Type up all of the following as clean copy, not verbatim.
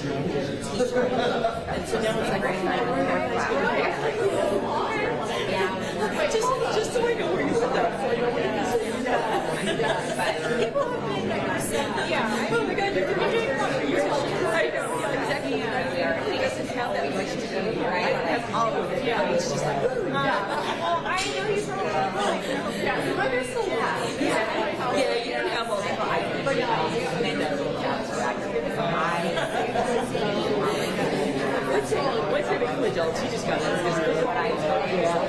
And so now it's like just so I know where you put that. So I know what it is. People have been yeah. Oh my God, you're doing I know, exactly. He doesn't have that much to do, right? That's all of it. Yeah, it's just like, well, I know he's from yeah, but there's so yeah, you don't have all that. But once they become adults, you just got to what I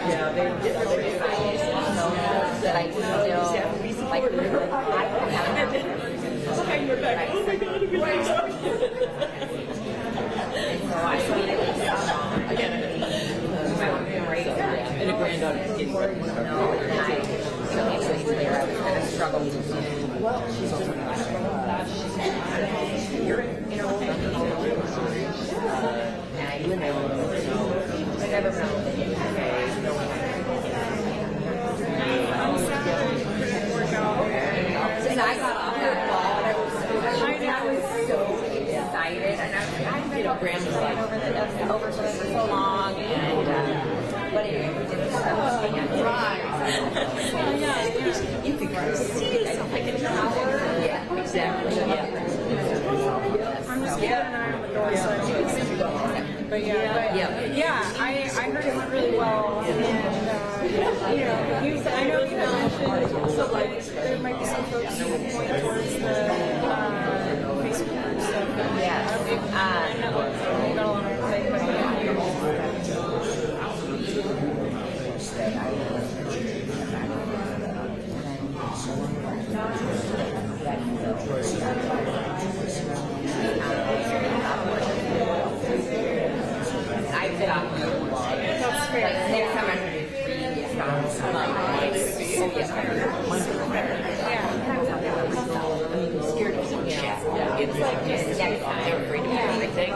yeah, they get really excited that I still like behind your back. Oh my God, you're right. So I again, and a granddaughter is getting ready. No, and I clear. I was kind of struggling to well, she's just you're and I live in I never know. And I got off that ball, and I was so excited, and I Graham was like over for so long, and but anyway, we did right. You could see something in the hour. Yeah, exactly. Yeah. I'm just kidding. But I heard it went really well, and I know you had mentioned so like there might be some folks who would point towards the Facebook stuff. Yeah, I've been on that's great. Like next time I'm scared of some shit. It's like next time they're afraid to do anything.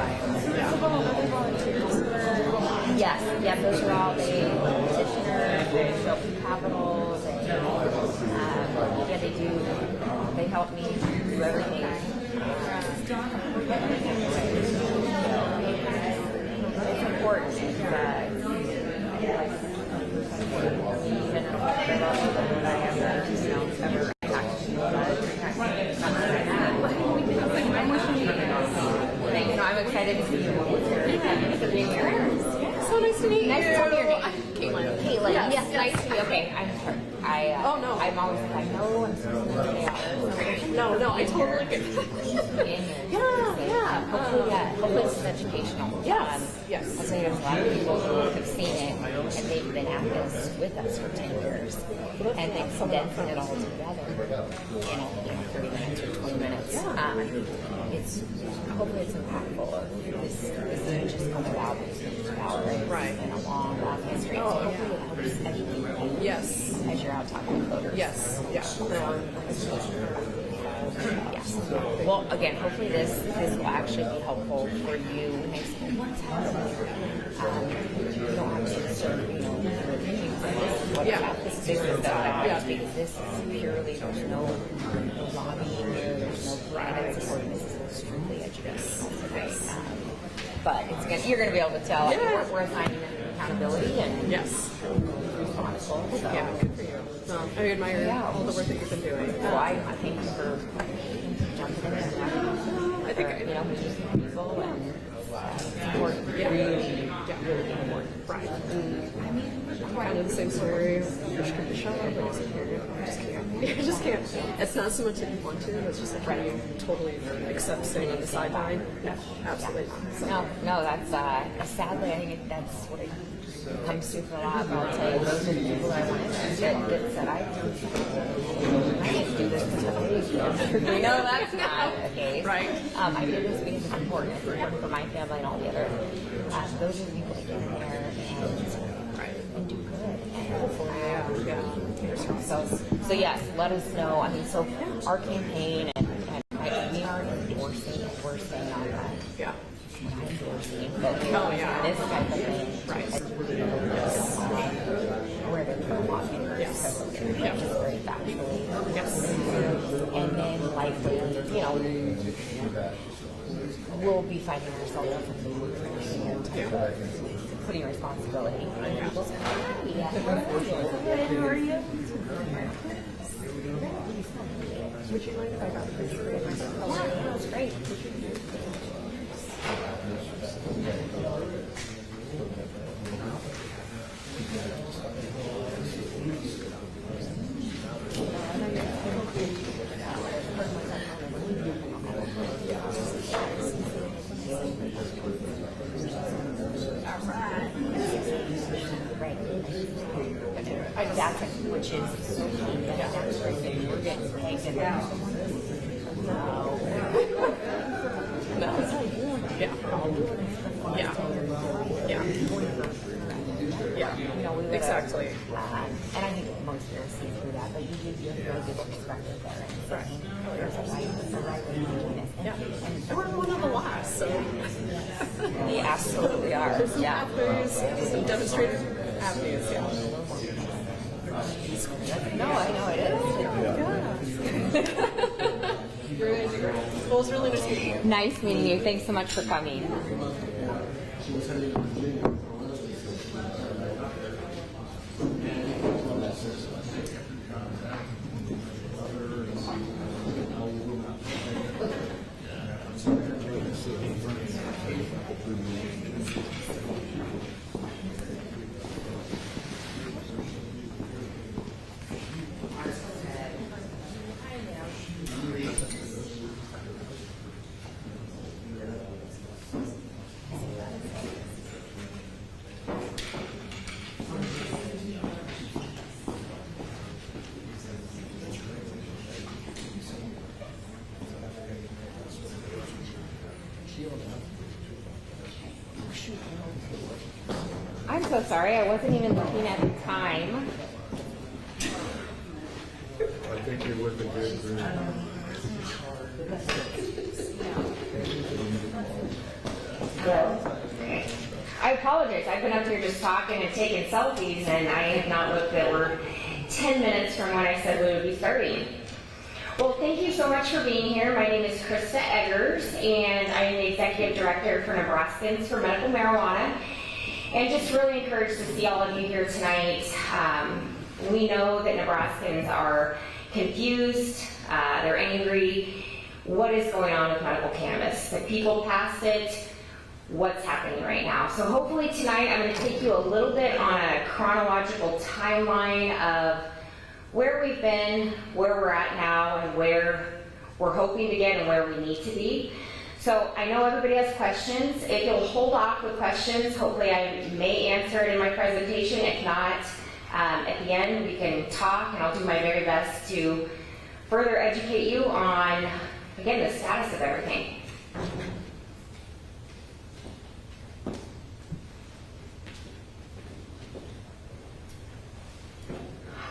Yes, those are all the petitioners, they show capitals, and they help me do everything. It's important I'm excited to see you. So nice to meet you. Nice to meet you. Caitlin. Yes, nice to meet you. Okay, I'm sorry. I'm always like, no, I'm supposed to be No, I totally get it. Hopefully it's educational. Yes. I'll say there's a lot of people who have seen it, and they've been at this with us for 10 years, and they've condensed it all together in 30 minutes or 20 minutes. Hopefully it's impactful. This isn't just come about, it's right. It's been a long history. Hopefully it helps educate. Yes. As you're out talking to voters. Yes. Well, again, hopefully this will actually be helpful for you when they say, what's happening? You don't have to serve, this is what's happening. This is because this is purely, there's no lobbying here, there's no private support. This is strictly educational today. But you're going to be able to tell. We're assigning accountability and responsible. So. Yeah, good for you. I admire all the work that you've been doing. I thank you for jumping in and I think people and important. Really important. Right. I'm kind of the same story. I wish I could shut up, but I just can't. It's not so much that you want to, it's just like you totally accept sitting on the sideline. Absolutely not. So. No, that's sadly I think that's what it comes to for a lot. But I'll tell you, those are the people I want to that said I can't do this because no, that's not the case. Right. I do this because it's important. It's important for my family and all the other. Those are the people that get in there and do good. And hopefully, So yes, let us know. I mean, so our campaign and we are endorsing and we're staying on that. Yeah. I'm endorsing this type of thing. Right. Where they're walking. Yes. Just very factually. Yes. And then likely, we'll be finding ourselves putting responsibility on people's capacity. Yeah. How are you? Would you mind if I got a picture of myself? Yeah, that's great. That's which is that's great. We're getting taken out. No. Yeah. Yeah. Yeah. Yeah. You know, exactly. And I think most of us see through that, but you have really good perspective there. And right. There's a right way of doing it. Yeah. And we're one of the last, so. We absolutely are. Some pathways, some demonstrated avenues, yeah. No, I know it is. Great. Well, it was really nice meeting you. Nice meeting you. Thanks so much for coming. I'm so sorry, I wasn't even looking at the time. I think you're with a good group. I apologize, I've been up here just talking and taking selfies, and I have not looked that we're 10 minutes from when I said we would be starting. Well, thank you so much for being here. My name is Krista Eggers, and I am the Executive Director for Nebraskans for Medical Marijuana. And just really encouraged to see all of you here tonight. We know that Nebraskans are confused, they're angry. What is going on with medical cannabis? The people passed it, what's happening right now? So hopefully tonight I'm going to take you a little bit on a chronological timeline of where we've been, where we're at now, and where we're hoping to get and where we need to be. So I know everybody has questions. If you'll hold off with questions, hopefully I may answer it in my presentation. If not, at the end we can talk, and I'll do my very best to further educate you on, again, the status of everything.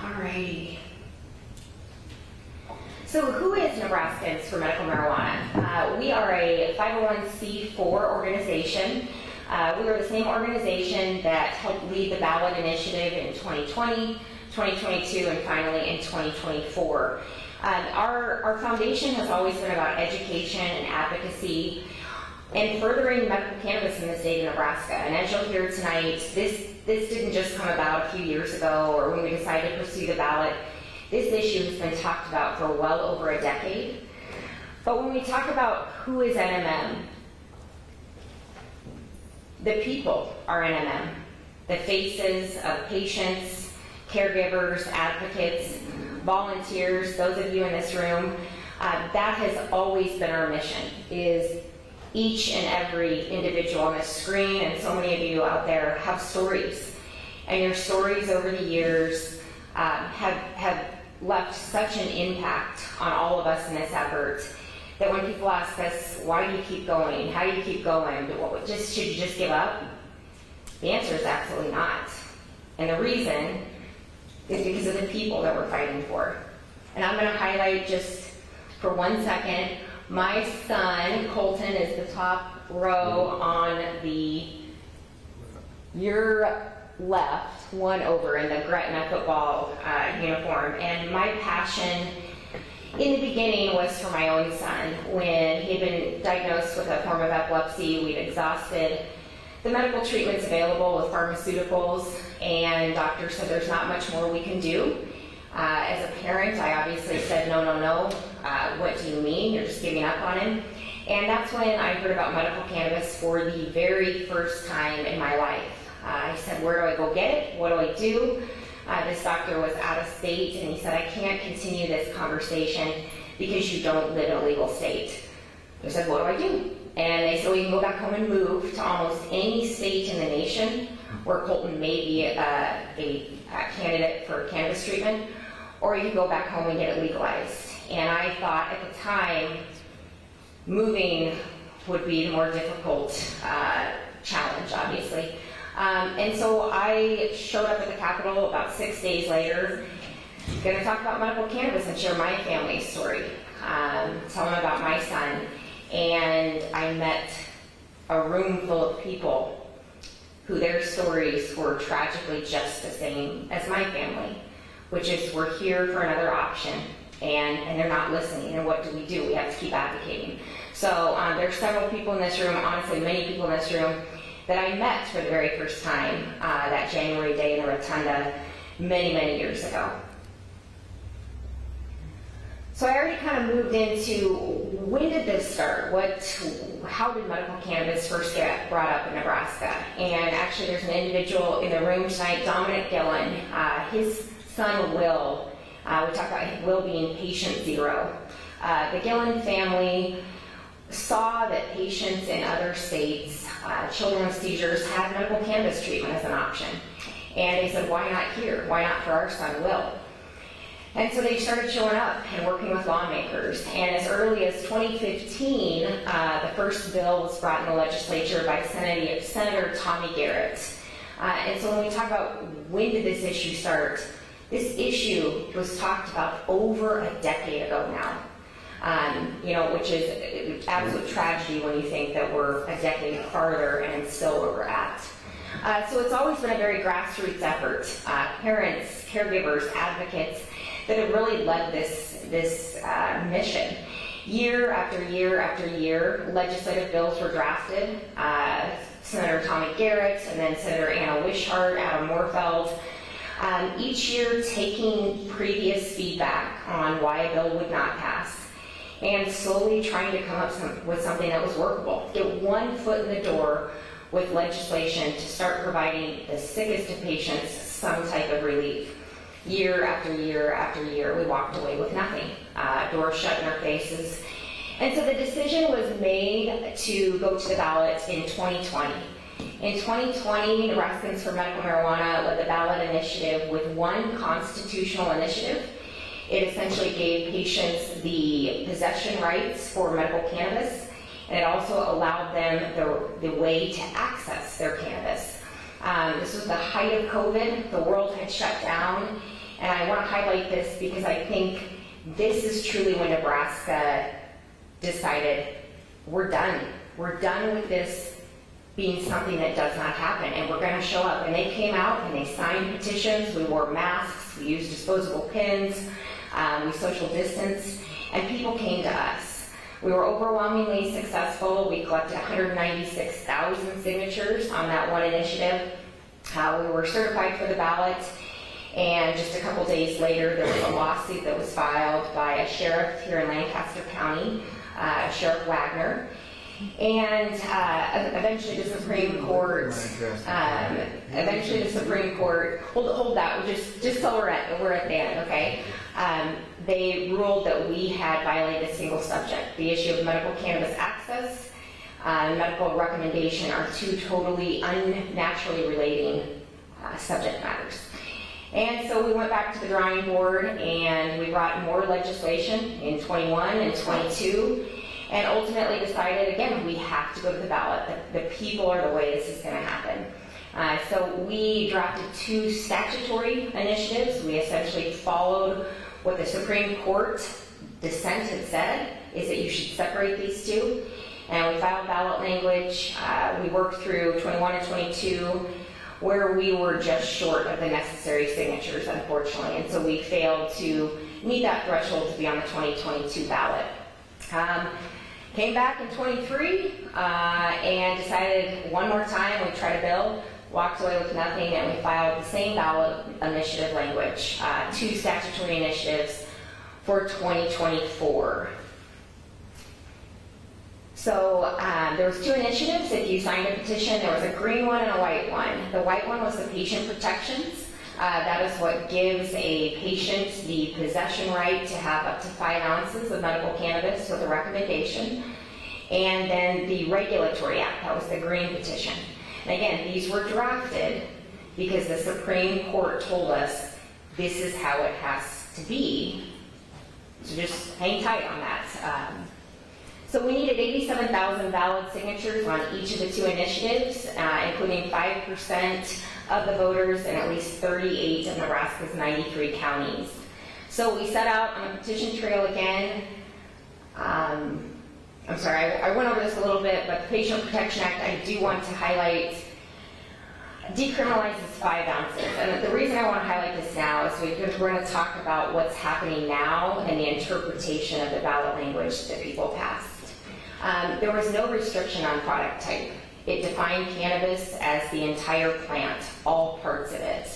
Alrighty. So who is Nebraskans for Medical Marijuana? We are a 501c4 organization. We were the same organization that helped lead the ballot initiative in 2020, 2022, and finally in 2024. Our foundation has always been about education and advocacy and furthering medical cannabis in the state of Nebraska. And as you'll hear tonight, this didn't just come about a few years ago or when we decided to pursue the ballot. This issue has been talked about for well over a decade. But when we talk about who is NMM, the people are NMM. The faces of patients, caregivers, advocates, volunteers, those of you in this room, that has always been our mission, is each and every individual on this screen, and so many of you out there have stories. And your stories over the years have left such an impact on all of us in this effort that when people ask us, why do you keep going? How do you keep going? Should you just give up? The answer is absolutely not. And the reason is because of the people that we're fighting for. And I'm going to highlight just for 1 second, my son, Colton, is the top row on your left, one over in the Gretna football uniform. And my passion in the beginning was for my own son. When he had been diagnosed with a form of epilepsy, we'd exhausted the medical treatments available with pharmaceuticals, and doctor said there's not much more we can do. As a parent, I obviously said, no, no, no. What do you mean? You're just giving up on him? And that's when I heard about medical cannabis for the very first time in my life. I said, where do I go get it? What do I do? This doctor was out of state, and he said, I can't continue this conversation because you don't live in a legal state. I said, what do I do? And they said, well, you can go back home and move to almost any state in the nation where Colton may be a candidate for cannabis treatment, or you can go back home and get it legalized. And I thought at the time, moving would be the more difficult challenge, obviously. And so I showed up at the Capitol about 6 days later, going to talk about medical cannabis and share my family story, tell them about my son. And I met a room full of people who their stories were tragically just the same as my family, which is we're here for another option, and they're not listening. And what do? We have to keep advocating. So there's several people in this room, honestly many people in this room, that I met for the very first time that January day in the Rotunda many, many years ago. So I already kind of moved into when did this start? How did medical cannabis first get brought up in Nebraska? And actually there's an individual in the room tonight, Dominic Gillen. His son Will, we talked about Will being patient zero. The Gillen family saw that patients in other states, children with seizures, had medical cannabis treatment as an option. And they said, why not here? Why not for our son Will? And so they started showing up and working with lawmakers. And as early as 2015, the first bill was brought in the legislature by Senator Tommy Garrett. And so when we talk about when did this issue start, this issue was talked about over a decade ago now. Which is absolute tragedy when you think that we're a decade farther and still where we're at. So it's always been a very grassroots effort. Parents, caregivers, advocates that have really led this mission. Year after year after year, legislative bills were drafted. Senator Tommy Garrett and then Senator Anna Wishart, Adam Moorfeld, each year taking previous feedback on why a bill would not pass and slowly trying to come up with something that was workable. Get one foot in the door with legislation to start providing the sickest of patients some type of relief. Year after year after year, we walked away with nothing. Doors shut in our faces. And so the decision was made to go to the ballot in 2020. In 2020, Nebraskans for Medical Marijuana led the ballot initiative with one constitutional initiative. It essentially gave patients the possession rights for medical cannabis, and it also allowed them the way to access their cannabis. This was the height of COVID. The world had shut down, and I want to highlight this because I think this is truly when Nebraska decided, we're done. We're done with this being something that does not happen, and we're going to show up. And they came out and they signed petitions. We wore masks. We used disposable pins. We social distanced, and people came to us. We were overwhelmingly successful. We collected 196,000 signatures on that one initiative. We were certified for the ballot, and just a couple days later, there was a lawsuit that was filed by a sheriff here in Lancaster County, Sheriff Wagner. And eventually the Supreme Court, hold that, just so we're at the end, okay? They ruled that we had violated a single subject. The issue of medical cannabis access and medical recommendation are two totally unnaturally relating subject matters. And so we went back to the drawing board and we brought more legislation in 21 and 22. And ultimately decided, again, we have to go to the ballot. The people are the way this is going to happen. So we drafted two statutory initiatives. We essentially followed what the Supreme Court dissent had said, is that you should separate these two. And we filed ballot language. We worked through 21 and 22, where we were just short of the necessary signatures, unfortunately. And so we failed to meet that threshold to be on the 2022 ballot. Came back in 23 and decided one more time we'd try to bill, walked away with nothing, and we filed the same ballot initiative language, 2 statutory initiatives for 2024. So there was 2 initiatives. If you signed a petition, there was a green one and a white one. The white one was the patient protections. That is what gives a patient the possession right to have up to 5 ounces of medical cannabis with a recommendation. And then the regulatory act, that was the green petition. And again, these were drafted because the Supreme Court told us this is how it has to be. So just hang tight on that. So we needed 87,000 valid signatures on each of the 2 initiatives, including 5% of the voters in at least 38 of Nebraska's 93 counties. So we set out on the petition trail again. I'm sorry, I went over this a little bit, but the Patient Protection Act, I do want to highlight, decriminalizes 5 ounces. And the reason I want to highlight this now is because we're going to talk about what's happening now and the interpretation of the ballot language that people passed. There was no restriction on product type. It defined cannabis as the entire plant, all parts of it.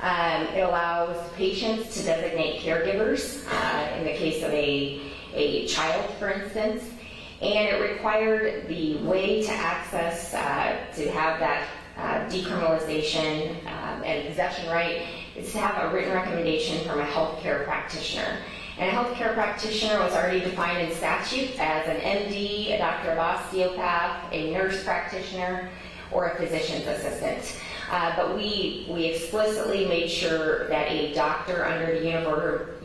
It allows patients to designate caregivers, in the case of a child, for instance, and it required the way to access, to have that decriminalization and possession right, is to have a written recommendation from a healthcare practitioner. And a healthcare practitioner was already defined in statute as an MD, a doctor of osteopath, a nurse practitioner, or a physician's assistant. But we explicitly made sure that a doctor under the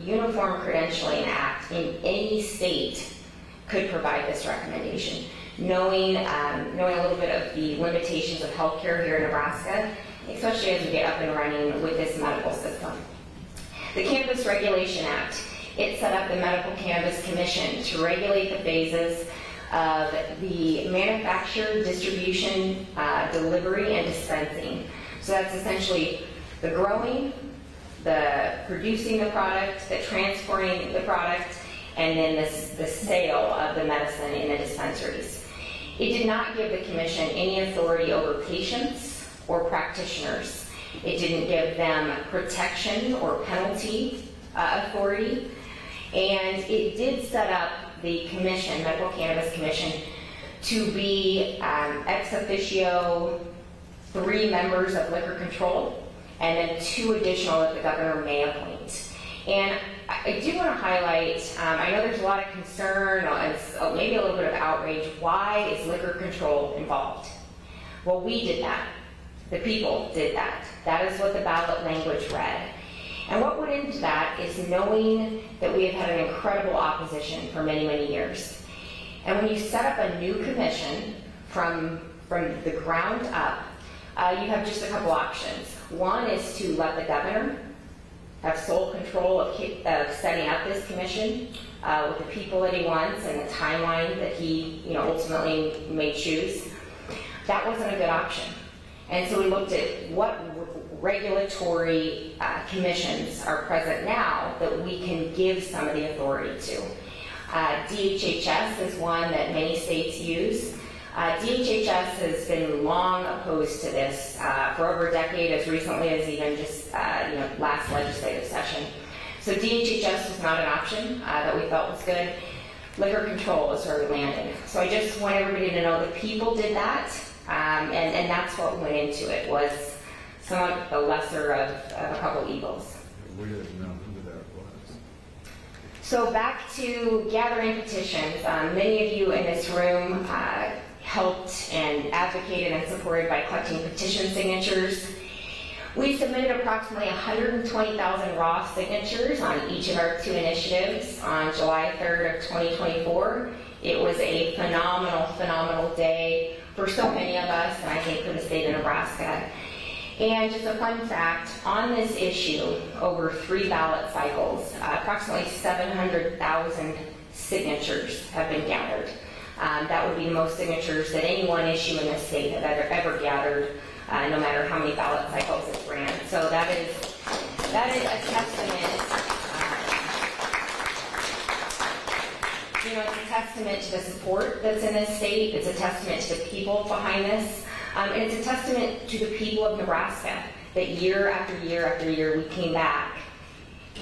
Uniform Credentialing Act in any state could provide this recommendation. Knowing a little bit of the limitations of healthcare here in Nebraska, especially as we get up and running with this medical system. The Cannabis Regulation Act, it set up the Medical Cannabis Commission to regulate the phases of the manufacture, distribution, delivery, and dispensing. So that's essentially the growing, the producing the product, the transporting the product, and then the sale of the medicine in the dispensaries. It did not give the commission any authority over patients or practitioners. It didn't give them protection or penalty authority. And it did set up the commission, Medical Cannabis Commission, to be ex officio 3 members of liquor control, and then 2 additional that the governor may appoint. And I do want to highlight, I know there's a lot of concern, and maybe a little bit of outrage, why is liquor control involved? Well, we did that. The people did that. That is what the ballot language read. And what went into that is knowing that we have had an incredible opposition for many, many years. And when you set up a new commission from the ground up, you have just a couple options. One is to let the governor have sole control of setting up this commission with the people that he wants and the timeline that he ultimately may choose. That wasn't a good option. And so we looked at what regulatory commissions are present now that we can give some of the authority to. DHHS is one that many states use. DHHS has been long opposed to this for over a decade, as recently as even just last legislative session. So DHHS was not an option that we felt was good. Liquor control is where we landed. So I just want everybody to know that people did that, and that's what went into it, was somewhat the lesser of a couple evils. We didn't know who that was. So back to gathering petitions. Many of you in this room helped and advocated and supported by collecting petition signatures. We submitted approximately 120,000 raw signatures on each of our 2 initiatives on July 3rd of 2024. It was a phenomenal day for so many of us, and I think for the state of Nebraska. And just a fun fact, on this issue, over 3 ballot cycles, approximately 700,000 signatures have been gathered. That would be the most signatures that any one issue in the state have ever gathered, no matter how many ballot cycles it's ran. So that is a testament you know, it's a testament to the support that's in this state. It's a testament to the people behind this. And it's a testament to the people of Nebraska that year after year after year we came back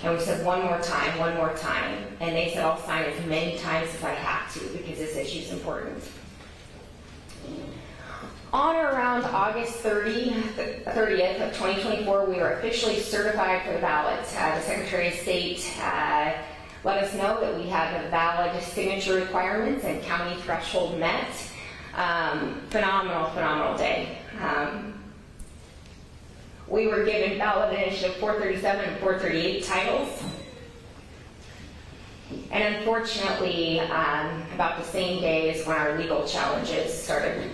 and we said one more time. And they said, I'll sign as many times as I have to because this issue is important. On or around August 30th of 2024, we were officially certified for the ballot. The Secretary of State let us know that we had the valid signature requirements and county threshold met. Phenomenal day. We were given ballot initiative 437 and 438 titles. And unfortunately, about the same day is when our legal challenges started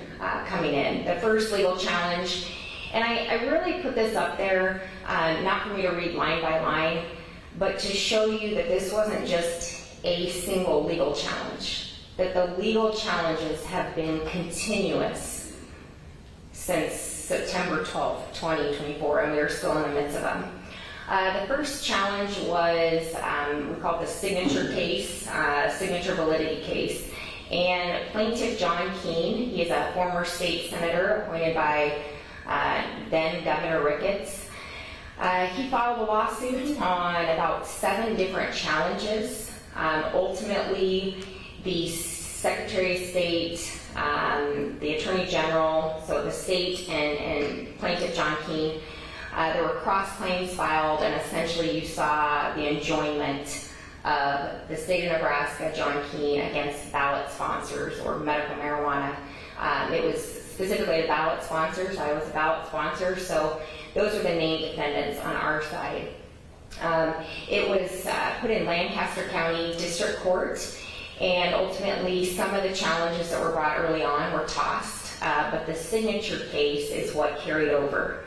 coming in. The first legal challenge, and I really put this up there, not for me to read line by line, but to show you that this wasn't just a single legal challenge, that the legal challenges have been continuous since September 12th, 2024, and we are still in the midst of them. The first challenge was, we call it the signature case, signature validity case. And plaintiff John Keene, he is a former state senator appointed by then Governor Ricketts. He filed a lawsuit on about 7 different challenges. Ultimately, the Secretary of State, the Attorney General, so the state and plaintiff John Keene, there were cross claims filed, and essentially you saw the enjoyment of the state of Nebraska, John Keene, against ballot sponsors or medical marijuana. It was specifically the ballot sponsors. I was a ballot sponsor, so those are the named defendants on our side. It was put in Lancaster County District Court, and ultimately some of the challenges that were brought early on were tossed, but the signature case is what carried over.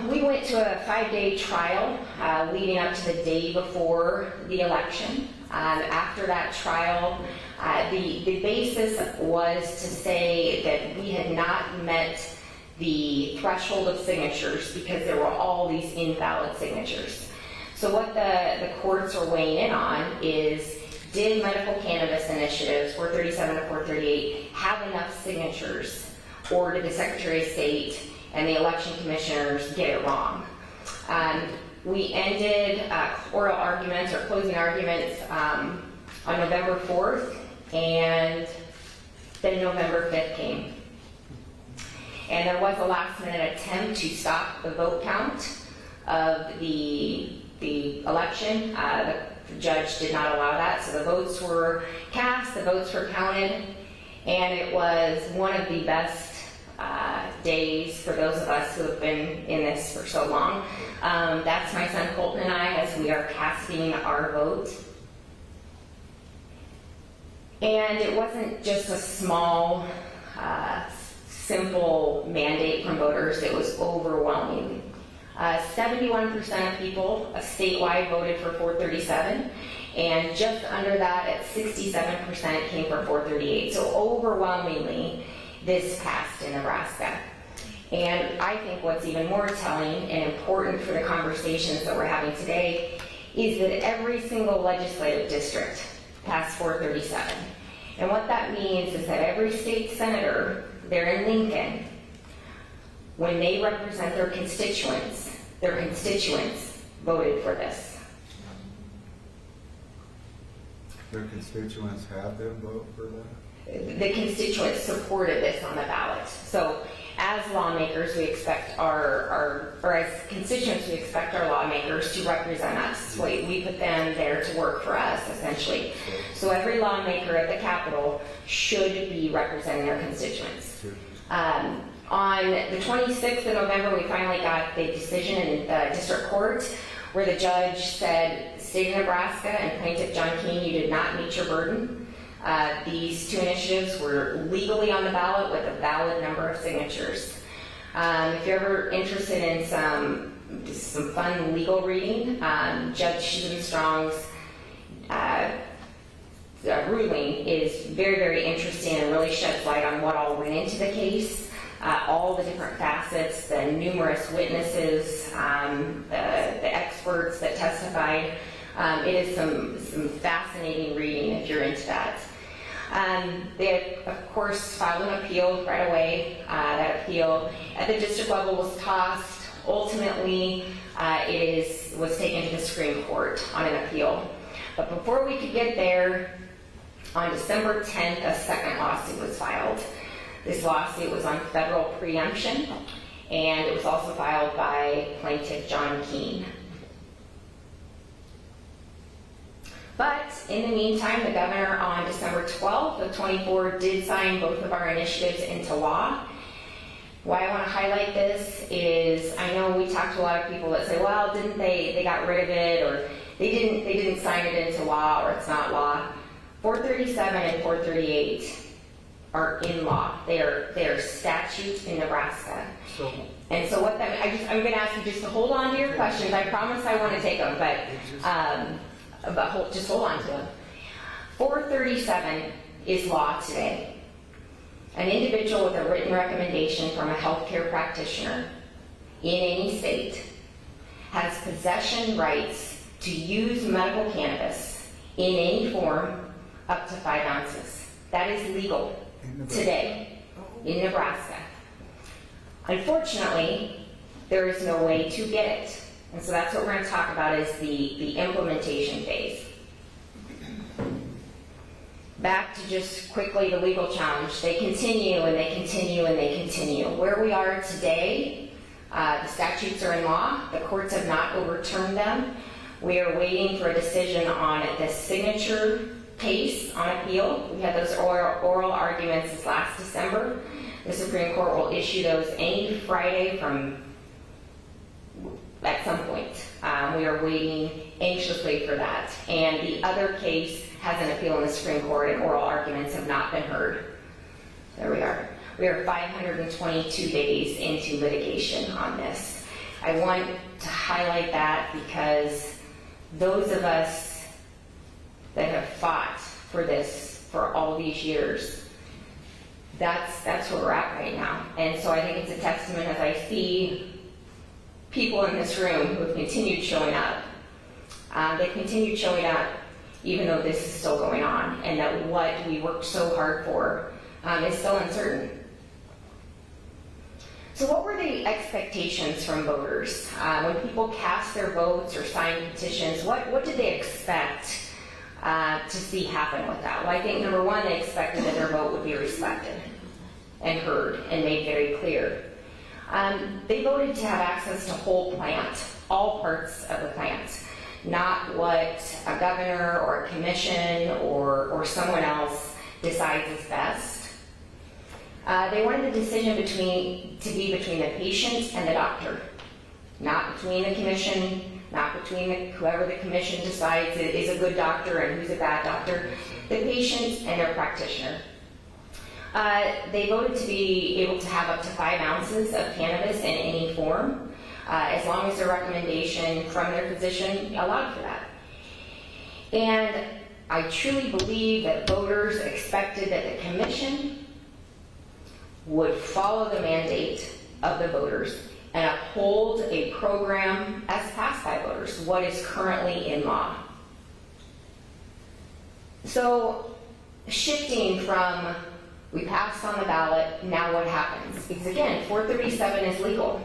We went to a 5-day trial leading up to the day before the election. After that trial, the basis was to say that we had not met the threshold of signatures because there were all these invalid signatures. So what the courts are weighing in on is, did medical cannabis initiatives 437 to 438 have enough signatures, or did the Secretary of State and the election commissioners get it wrong? We ended oral arguments or closing arguments on November 4th, and then November 5th came. And there was a last minute attempt to stop the vote count of the election. The judge did not allow that, so the votes were cast, the votes were counted, and it was one of the best days for those of us who have been in this for so long. That's my son Colton and I as we are casting our vote. And it wasn't just a small, simple mandate from voters, it was overwhelming. 71% of people statewide voted for 437, and just under that at 67% came for 438. So overwhelmingly, this passed in Nebraska. And I think what's even more telling and important for the conversations that we're having today is that every single legislative district passed 437. And what that means is that every state senator there in Lincoln, when they represent their constituents voted for this. Their constituents had them vote for that? The constituents supported this on the ballot. So as lawmakers, we expect or as constituents, we expect our lawmakers to represent us. We put them there to work for us, essentially. So every lawmaker at the Capitol should be representing their constituents. On the 26th of November, we finally got the decision in the district court where the judge said, State of Nebraska and Plaintiff John Keene, you did not meet your burden. These 2 initiatives were legally on the ballot with a valid number of signatures. If you're ever interested in some fun legal reading, Judge Schuzenstrong's ruling is very, very interesting and really sheds light on what all went into the case. All the different facets, the numerous witnesses, the experts that testified. It is some fascinating reading if you're into that. They, of course, filed an appeal right away. That appeal at the district level was tossed. Ultimately, was taken to the Supreme Court on an appeal. But before we could get there, on December 10th, a second lawsuit was filed. This lawsuit was on federal preemption, and it was also filed by plaintiff John Keene. But in the meantime, the governor on December 12th of 24 did sign both of our initiatives into law. Why I want to highlight this is I know we talked to a lot of people that say, well, didn't they got rid of it, or they didn't sign it into law, or it's not law. 437 and 438 are in law. They are statutes in Nebraska. And so what that I'm going to ask you just to hold on to your questions. I promise I want to take them, but just hold on to them. 437 is law today. An individual with a written recommendation from a healthcare practitioner in any state has possession rights to use medical cannabis in any form up to 5 ounces. That is legal today in Nebraska. Unfortunately, there is no way to get it. And so that's what we're going to talk about is the implementation phase. Back to just quickly the legal challenge. They continue and they continue and they continue. Where we are today, the statutes are in law. The courts have not overturned them. We are waiting for a decision on the signature case on appeal. We had those oral arguments this last December. The Supreme Court will issue those any Friday at some point. We are waiting anxiously for that. And the other case has an appeal in the Supreme Court and oral arguments have not been heard. There we are. We are 522 days into litigation on this. I want to highlight that because those of us that have fought for this for all these years, that's where we're at right now. And so I think it's a testament as I see people in this room who have continued showing up. They've continued showing up even though this is still going on, and that what we worked so hard for is still uncertain. So what were the expectations from voters? When people cast their votes or signed petitions, what did they expect to see happen with that? Well, I think number one, they expected that their vote would be respected and heard and made very clear. They voted to have access to whole plant, all parts of the plant, not what a governor or a commission or someone else decides is best. They wanted the decision to be between the patient and the doctor, not between the commission, not between whoever the commission decides is a good doctor and who's a bad doctor, the patient and their practitioner. They voted to be able to have up to 5 ounces of cannabis in any form, as long as their recommendation from their physician allowed for that. And I truly believe that voters expected that the commission would follow the mandate of the voters and uphold a program as passed by voters, what is currently in law. So shifting from we passed on the ballot, now what happens? Because again, 437 is legal,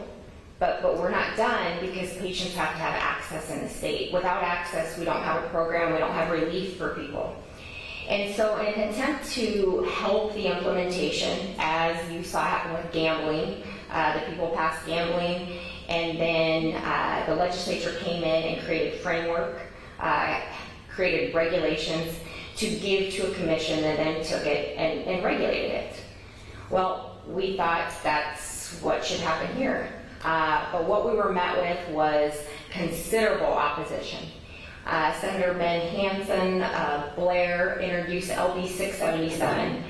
but we're not done because patients have to have access in the state. Without access, we don't have a program, we don't have relief for people. And so in an attempt to help the implementation, as you saw happen with gambling, the people passed gambling, and then the legislature came in and created framework, created regulations to give to a commission and then took it and regulated it. Well, we thought that's what should happen here. But what we were met with was considerable opposition. Senator Ben Hansen of Blair introduced LB 677.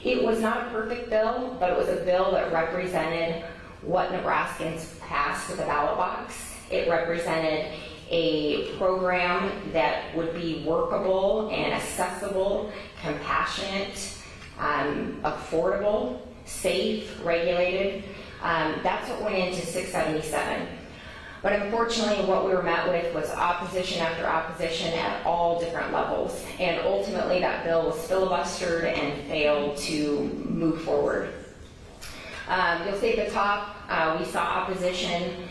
It was not a perfect bill, but it was a bill that represented what Nebraskans passed at the ballot box. It represented a program that would be workable and accessible, compassionate, affordable, safe, regulated. That's what went into 677. But unfortunately, what we were met with was opposition after opposition at all different levels. And ultimately, that bill was filibustered and failed to move forward. You'll see at the top, we saw opposition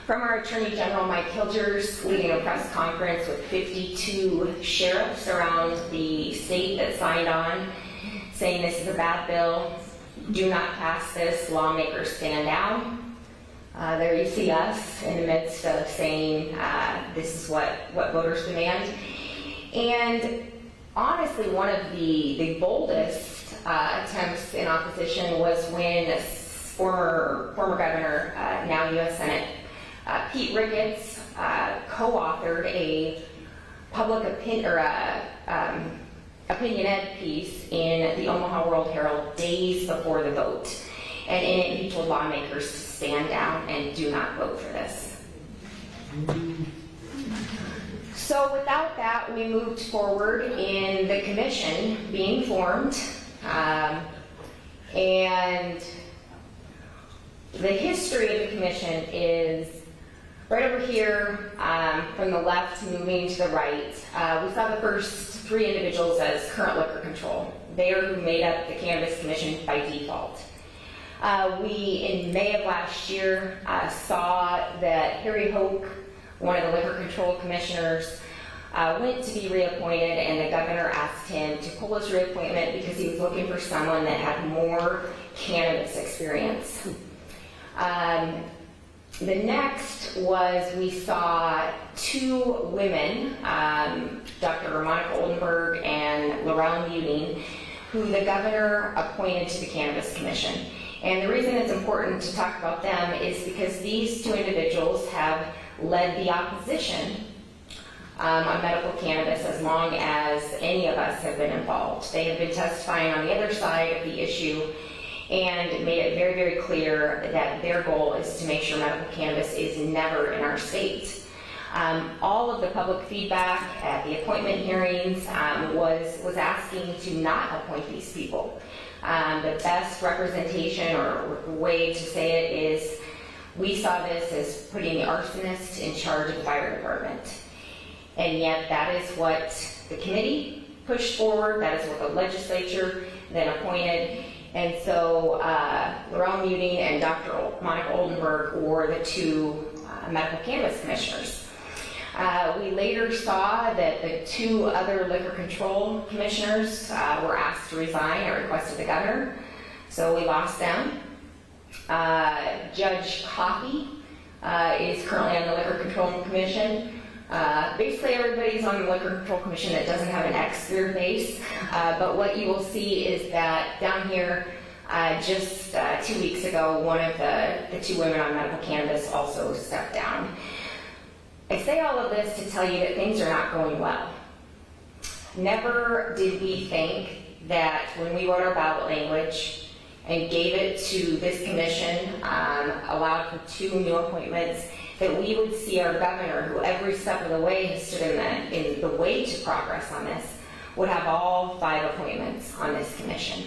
from our Attorney General, Mike Hilgers, leading a press conference with 52 sheriffs around the state that signed on, saying this is a bad bill, do not pass this, lawmakers stand down. There you see us in the midst of saying this is what voters demand. And honestly, one of the boldest attempts in opposition was when former governor, now U.S. Senate, Pete Ricketts, co-authored a public opinion or opinion ed piece in the Omaha World Herald days before the vote. And in it, he told lawmakers to stand down and do not vote for this. So without that, we moved forward in the commission being formed. And the history of the commission is right over here, from the left moving to the right. We saw the first 3 individuals as current liquor control. They are who made up the Cannabis Commission by default. We, in May of last year, saw that Harry Hoke, one of the liquor control commissioners, went to be reappointed, and the governor asked him to pull his reappointment because he was looking for someone that had more cannabis experience. The next was we saw 2 women, Dr. Monica Oldenburg and Laurel Muting, who the governor appointed to the Cannabis Commission. And the reason it's important to talk about them is because these 2 individuals have led the opposition on medical cannabis as long as any of us have been involved. They have been testifying on the other side of the issue and made it very, very clear that their goal is to make sure medical cannabis is never in our state. All of the public feedback at the appointment hearings was asking to not appoint these people. The best representation or way to say it is we saw this as putting the arsonist in charge of the fire department. And yet that is what the committee pushed forward, that is what the legislature then appointed. And so Laurel Muting and Dr. Monica Oldenburg were the 2 medical cannabis commissioners. We later saw that the 2 other liquor control commissioners were asked to resign at request of the governor, so we lost them. Judge Coffey is currently on the Liquor Control Commission. Basically everybody's on the Liquor Control Commission that doesn't have an X through their face, but what you will see is that down here, just 2 weeks ago, one of the 2 women on medical cannabis also stepped down. I say all of this to tell you that things are not going well. Never did we think that when we wrote our ballot language and gave it to this commission, allowed for 2 new appointments, that we would see our governor, who every step of the way has stood in the way to progress on this, would have all 5 appointments on this commission.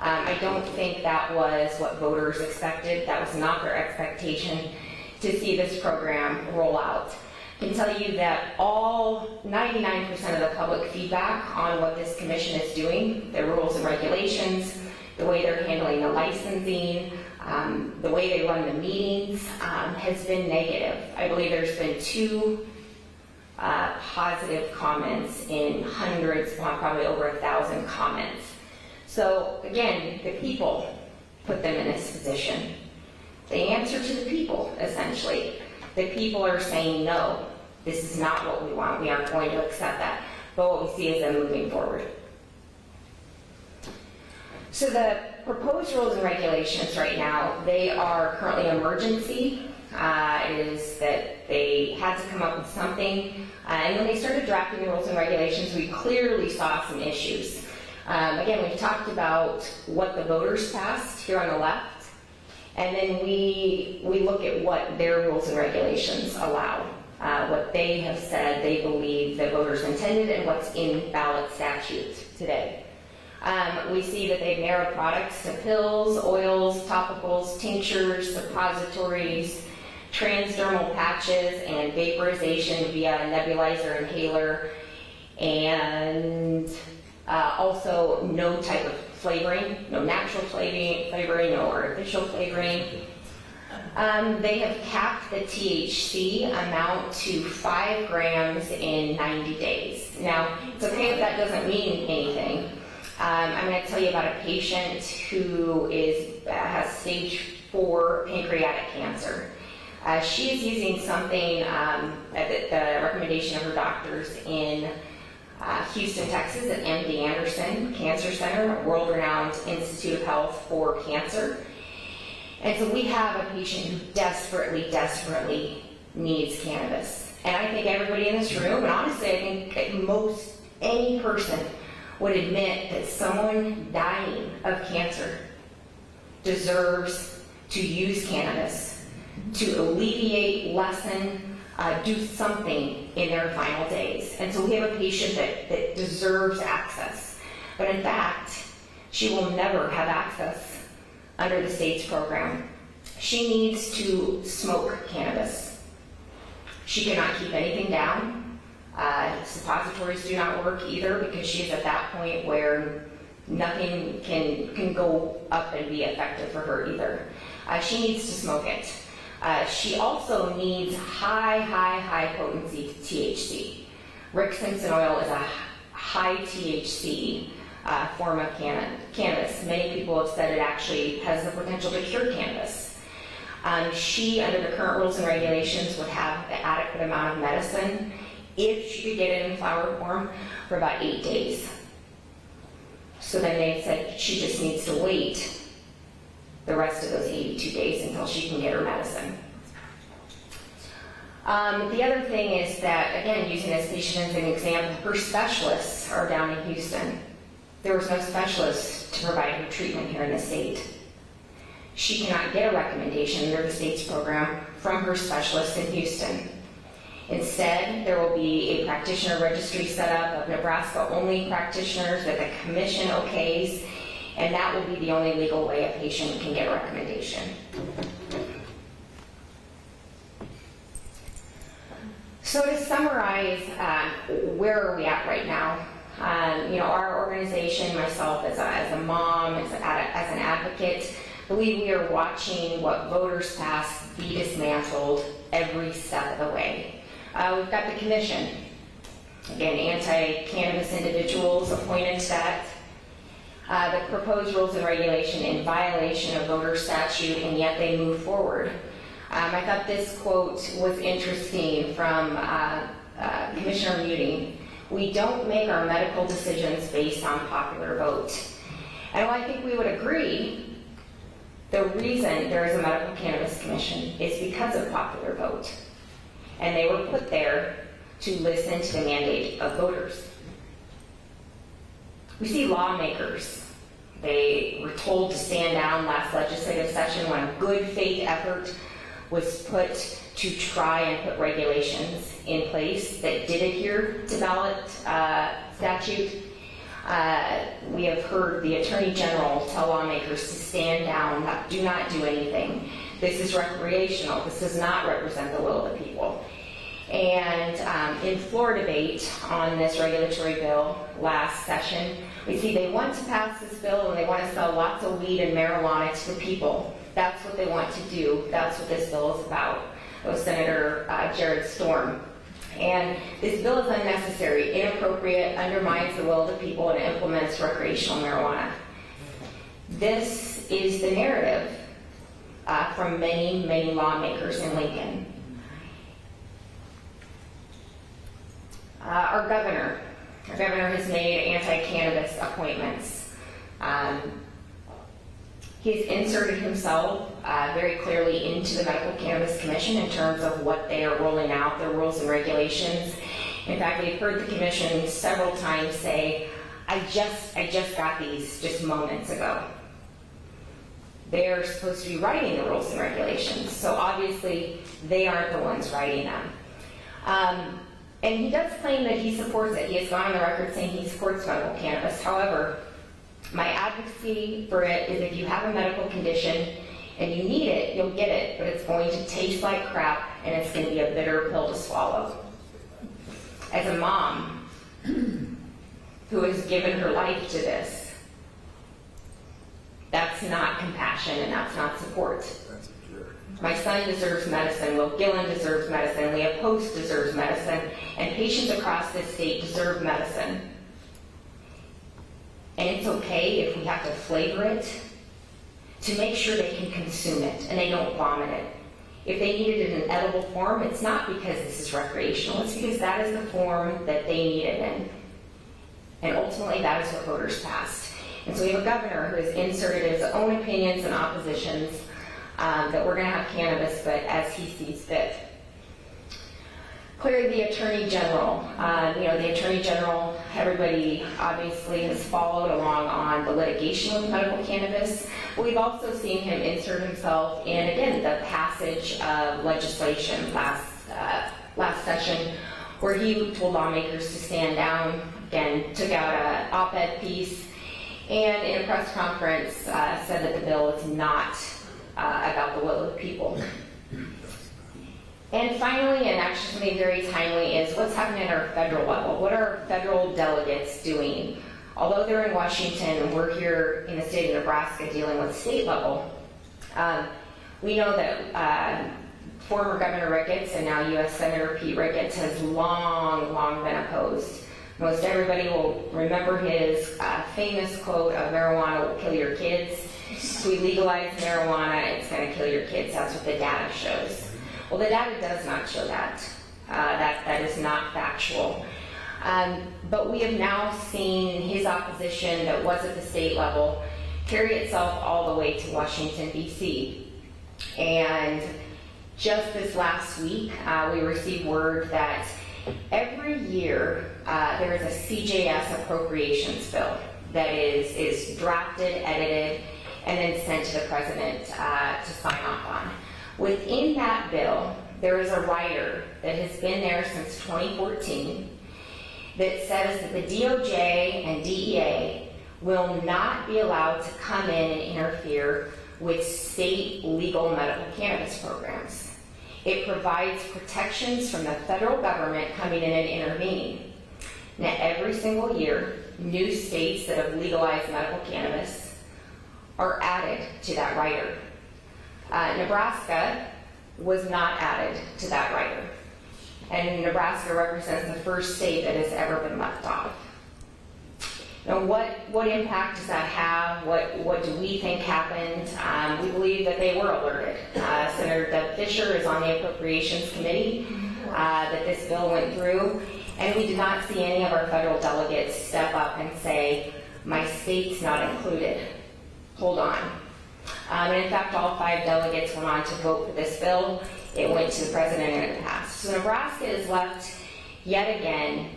I don't think that was what voters expected. That was not their expectation to see this program roll out. I can tell you that all 99% of the public feedback on what this commission is doing, their rules and regulations, the way they're handling the licensing, the way they run the meetings, has been negative. I believe there's been 2 positive comments in hundreds, probably over 1,000 comments. So again, the people put them in this position. They answer to the people, essentially. The people are saying, no, this is not what we want. We aren't going to accept that. But what we see is them moving forward. So the proposed rules and regulations right now, they are currently emergency. It is that they had to come up with something. And when they started drafting the rules and regulations, we clearly saw some issues. Again, we've talked about what the voters passed here on the left. And then we look at what their rules and regulations allow, what they have said they believe the voters intended and what's in ballot statute today. We see that they've narrowed products to pills, oils, topicals, tinctures, suppositories, transdermal patches and vaporization via nebulizer inhaler, and also no type of flavoring, no natural flavoring, no artificial flavoring. They have capped the THC amount to 5 grams in 90 days. Now, it's okay if that doesn't mean anything. I'm going to tell you about a patient who has stage 4 pancreatic cancer. She is using something at the recommendation of her doctors in Houston, Texas at MD Anderson Cancer Center, a world-renowned Institute of Health for Cancer. And so we have a patient who desperately needs cannabis. And I think everybody in this room, and honestly I think that any person would admit that someone dying of cancer deserves to use cannabis to alleviate, lessen, do something in their final days. And so we have a patient that deserves access. But in fact, she will never have access under the state's program. She needs to smoke cannabis. She cannot keep anything down. Suppositories do not work either because she is at that point where nothing can go up and be effective for her either. She needs to smoke it. She also needs high potency THC. Rick Simpson oil is a high THC form of cannabis. Many people have said it actually has the potential to cure cannabis. She, under the current rules and regulations, would have the adequate amount of medicine if she could get it in flower form for about 8 days. So then they said she just needs to wait the rest of those 82 days until she can get her medicine. The other thing is that, again, using this patient as an example, her specialists are down in Houston. There was no specialist to provide her treatment here in the state. She cannot get a recommendation under the state's program from her specialist in Houston. Instead, there will be a practitioner registry set up of Nebraska-only practitioners that the commission okays, and that will be the only legal way a patient can get a recommendation. So to summarize, where are we at right now? Our organization, myself as a mom, as an advocate, believe we are watching what voters pass be dismantled every step of the way. We've got the commission, again, anti-cannabis individuals appointed to that. The proposed rules and regulation in violation of voter statute, and yet they move forward. I thought this quote was interesting from Commissioner Muting. We don't make our medical decisions based on popular vote. And while I think we would agree, the reason there is a medical cannabis commission is because of popular vote. And they were put there to listen to the mandate of voters. We see lawmakers. They were told to stand down last legislative session when a good faith effort was put to try and put regulations in place that did adhere to ballot statute. We have heard the Attorney General tell lawmakers to stand down, do not do anything. This is recreational. This does not represent the will of the people. And in floor debate on this regulatory bill last session, we see they want to pass this bill and they want to sell lots of weed and marijuana to the people. That's what they want to do. That's what this bill is about. It was Senator Jared Storm. And this bill is unnecessary, inappropriate, undermines the will of the people, and implements recreational marijuana. This is the narrative from many lawmakers in Lincoln. Our governor has made anti-cannabis appointments. He's inserted himself very clearly into the Medical Cannabis Commission in terms of what they are rolling out, their rules and regulations. In fact, we've heard the commission several times say, I just got these just moments ago. They're supposed to be writing the rules and regulations, so obviously they aren't the ones writing them. And he does claim that he supports it. He has gone on the record saying he supports medical cannabis. However, my advocacy for it is if you have a medical condition and you need it, you'll get it, but it's going to taste like crap, and it's going to be a bitter pill to swallow. As a mom who has given her life to this, that's not compassion and that's not support. That's a jerk. My son deserves medicine, Will Gillen deserves medicine, Leah Post deserves medicine, and patients across this state deserve medicine. And it's okay if we have to flavor it to make sure they can consume it and they don't vomit it. If they need it in an edible form, it's not because this is recreational, it's because that is the form that they need it in. And ultimately, that is what voters passed. And so we have a governor who has inserted his own opinions and oppositions that we're going to have cannabis, but as he sees fit. Clearly, the Attorney General. The Attorney General, everybody obviously has followed along on the litigation with medical cannabis. But we've also seen him insert himself in, again, the passage of legislation last session, where he told lawmakers to stand down, again, took out an op-ed piece, and in a press conference said that the bill is not about the will of the people. And finally, and actually something very timely, is what's happening at our federal level. What are our federal delegates doing? Although they're in Washington and we're here in the state of Nebraska dealing with state level, we know that former Governor Ricketts and now U.S. Senator Pete Ricketts has long been opposed. Most everybody will remember his famous quote of marijuana will kill your kids. If we legalize marijuana, it's going to kill your kids. That's what the data shows. Well, the data does not show that. That is not factual. But we have now seen his opposition that was at the state level carry itself all the way to Washington, D.C. And just this last week, we received word that every year there is a CJS appropriations bill that is drafted, edited, and then sent to the president to sign off on. Within that bill, there is a rider that has been there since 2014 that says that the DOJ and DEA will not be allowed to come in and interfere with state legal medical cannabis programs. It provides protections from the federal government coming in and intervening. Now, every single year, new states that have legalized medical cannabis are added to that rider. Nebraska was not added to that rider. And Nebraska represents the first state that has ever been left off. Now, what impact does that have? What do we think happened? We believe that they were alerted. Senator Deb Fisher is on the Appropriations Committee that this bill went through, and we did not see any of our federal delegates step up and say, my state's not included. Hold on. And in fact, all 5 delegates went on to vote for this bill. It went to the president and it passed. So Nebraska is left yet again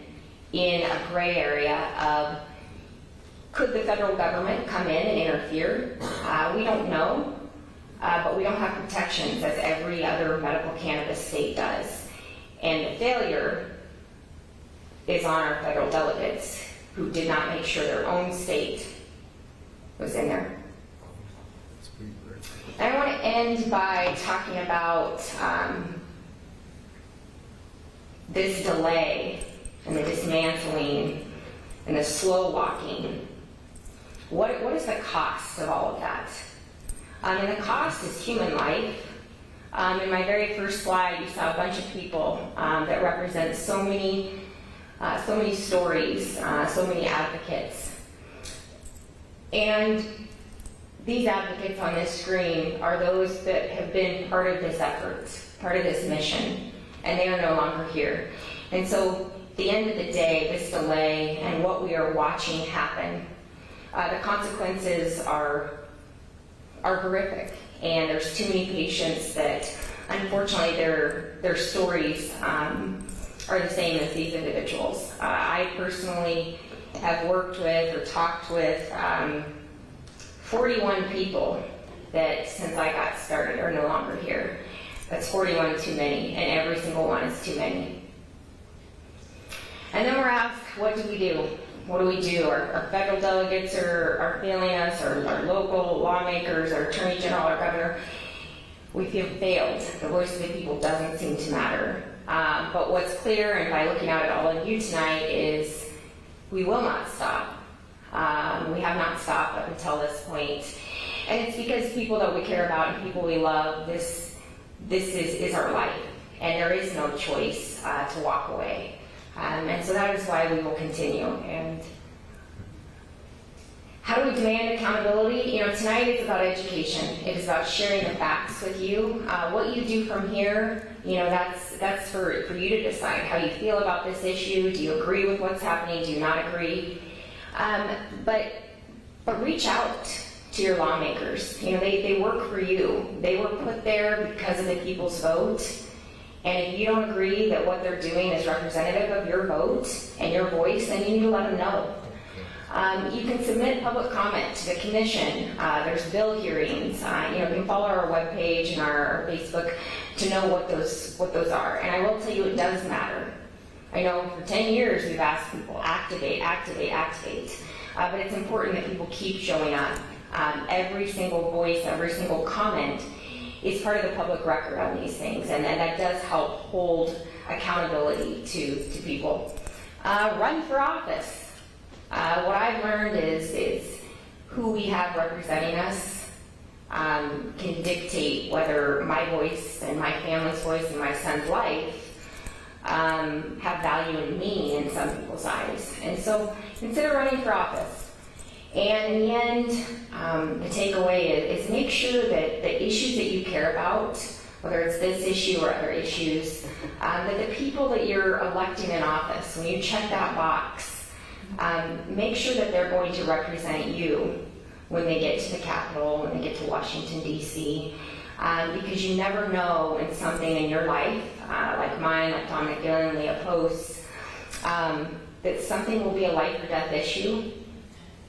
in a gray area of, could the federal government come in and interfere? We don't know, but we don't have protections as every other medical cannabis state does. And the failure is on our federal delegates who did not make sure their own state was in there. And I want to end by talking about this delay and the dismantling and the slow walking. What is the cost of all of that? And the cost is human life. In my very first slide, you saw a bunch of people that represent so many stories, so many advocates. And these advocates on this screen are those that have been part of this effort, part of this mission, and they are no longer here. And so at the end of the day, this delay and what we are watching happen, the consequences are horrific. And there's too many patients that, unfortunately, their stories are the same as these individuals. I personally have worked with or talked with 41 people that, since I got started, are no longer here. That's 41 too many, and every single one is too many. And then we're asked, what do we do? what do we do? Our federal delegates are failing us, our local lawmakers, our attorney general, our governor. We feel failed. The voice of the people doesn't seem to matter. But what's clear, and by looking out at all of you tonight, is we will not stop. We have not stopped up until this point. And it's because people that we care about and people we love, this is our life. And there is no choice to walk away. And so that is why we will continue. And how do we demand accountability? You know, tonight is about education. It is about sharing the facts with you. What you do from here, you know, that's for you to decide how you feel about this issue. Do you agree with what's happening? Do you not agree? But reach out to your lawmakers. You know, they work for you. They were put there because of the people's vote. And if you don't agree that what they're doing is representative of your vote and your voice, then you need to let them know. You can submit public comment to the commission. There's bill hearings. You can follow our webpage and our Facebook to know what those are. And I will tell you, it does matter. I know for 10 years we've asked people, activate. But it's important that people keep showing up. Every single voice, every single comment is part of the public record on these things, and that does help hold accountability to people. Run for office. What I've learned is who we have representing us can dictate whether my voice and my family's voice and my son's life have value and meaning in some people's eyes. And so consider running for office. And in the end, the takeaway is make sure that the issues that you care about, whether it's this issue or other issues, that the people that you're electing in office, when you check that box, make sure that they're going to represent you when they get to the Capitol, when they get to Washington, D.C., because you never know when something in your life, like mine, like Dominic Gillen, Leah Post, that something will be a life or death issue.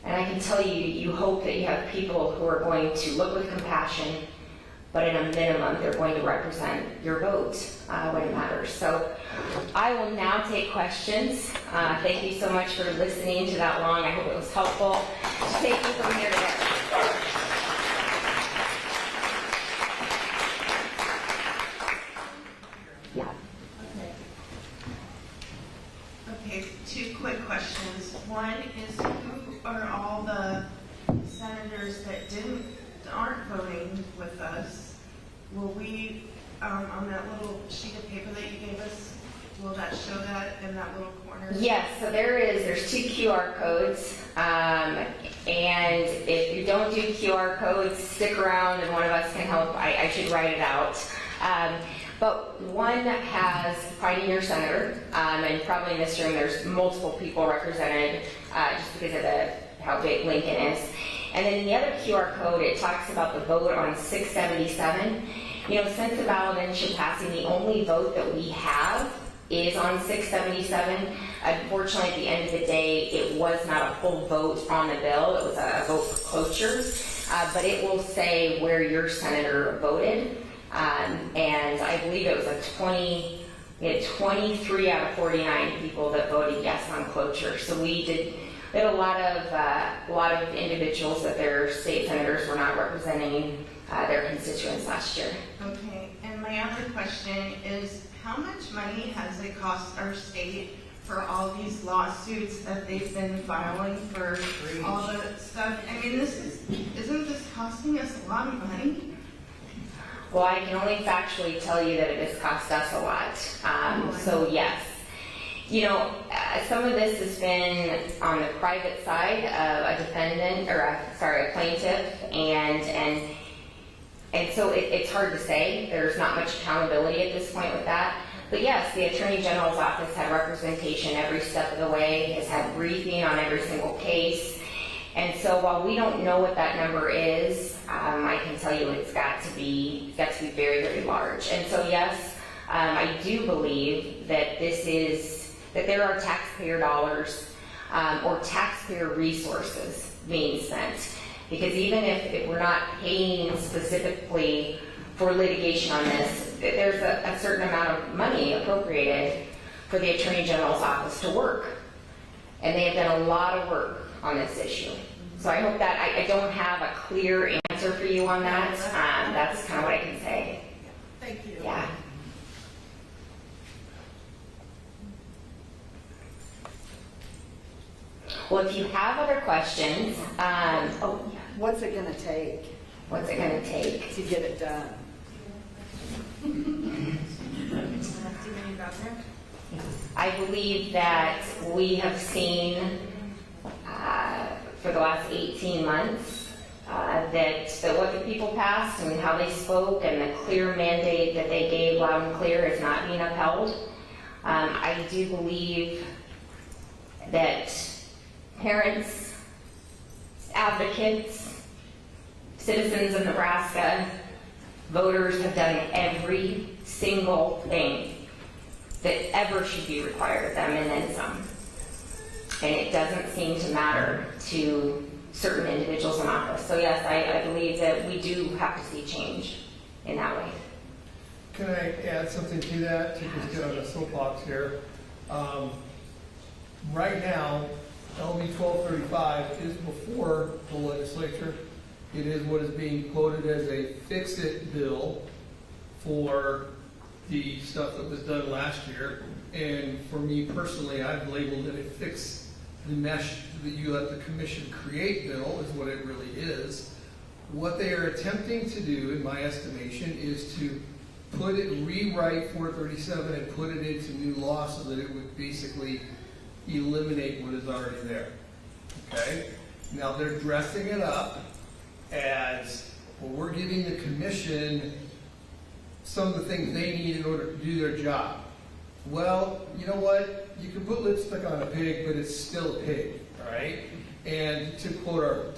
And I can tell you, you hope that you have people who are going to look with compassion, but at a minimum, they're going to represent your vote when it matters. So I will now take questions. Thank you so much for listening to that long. I hope it was helpful to take you from here to there. Yeah. Okay, two quick questions. One is, who are all the senators that aren't voting with us? Will we, on that little sheet of paper that you gave us, will that show that in that little corner? Yes, so there's 2 QR codes, and if you don't do QR codes, stick around and one of us can help. I should write it out. But one has Finding Your Senator, and probably in this room there's multiple people represented just because of how big Lincoln is. And then in the other QR code, it talks about the vote on 677. Since the ballot initiative passing, the only vote that we have is on 677. Unfortunately, at the end of the day, it was not a full vote on the bill. It was a vote for cloture. But it will say where your senator voted. And I believe it was we had 23 out of 49 people that voted yes on cloture. So we had a lot of individuals that their state senators were not representing their constituents last year. Okay, and my other question is, how much money has it cost our state for all these lawsuits that they've been filing for all the stuff? I mean, isn't this costing us a lot of money? Well, I can only factually tell you that it has cost us a lot. So yes. Some of this has been on the private side of a defendant, or a plaintiff, and so it's hard to say. There's not much accountability at this point with that. But yes, the Attorney General's office had representation every step of the way, has had briefing on every single case. And so while we don't know what that number is, I can tell you it's got to be very, very large. And so yes, I do believe that that there are taxpayer dollars or taxpayer resources being spent. Because even if we're not paying specifically for litigation on this, there's a certain amount of money appropriated for the Attorney General's office to work. And they have done a lot of work on this issue. So I hope that, I don't have a clear answer for you on that. That's kind of what I can say. Thank you. Yeah. Well, if you have other questions, What's it gonna take what's it going to take? to get it done? I believe that we have seen for the last 18 months that what the people passed and how they spoke and the clear mandate that they gave loud and clear is not being upheld. I do believe that parents, advocates, citizens of Nebraska, voters have done every single thing that ever should be required of them and then some. And it doesn't seem to matter to certain individuals in office. So yes, I believe that we do have to see change in that way. Can I add something to that, to just get on a soapbox here? Right now, LB 1235 is before the legislature. It is what is being quoted as a fix-it bill for the stuff that was done last year. And for me personally, I've labeled it a fix the mesh that you let the commission create bill is what it really is. What they are attempting to do, in my estimation, is to rewrite 437 and put it into new law so that it would basically eliminate what is already there. Okay? Now they're dressing it up as, well, we're giving the commission some of the things they need in order to do their job. Well, you know what? You can put lipstick on a pig, but it's still a pig, all right? And to quote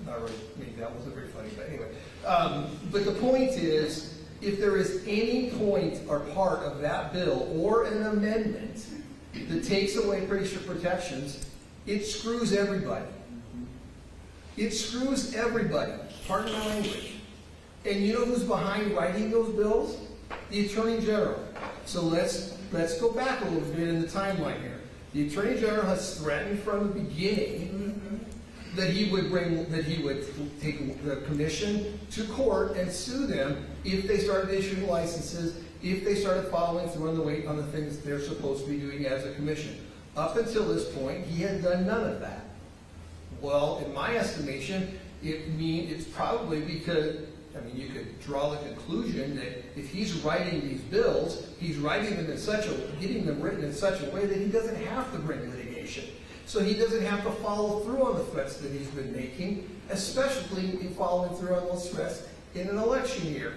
not really, maybe that wasn't very funny, but anyway. But the point is, if there is any point or part of that bill or an amendment that takes away patient protections, it screws everybody. It screws everybody. Pardon my language. And you know who's behind writing those bills? The Attorney General. So let's go back a little bit in the timeline here. The Attorney General has threatened from the beginning that he would take the commission to court and sue them if they started issuing licenses, if they started following through on the things that they're supposed to be doing as a commission. Up until this point, he had done none of that. Well, in my estimation, it's probably because, you could draw the conclusion that if he's writing these bills, he's writing them getting them written in such a way that he doesn't have to bring litigation. So he doesn't have to follow through on the threats that he's been making, especially in following through on those threats in an election year.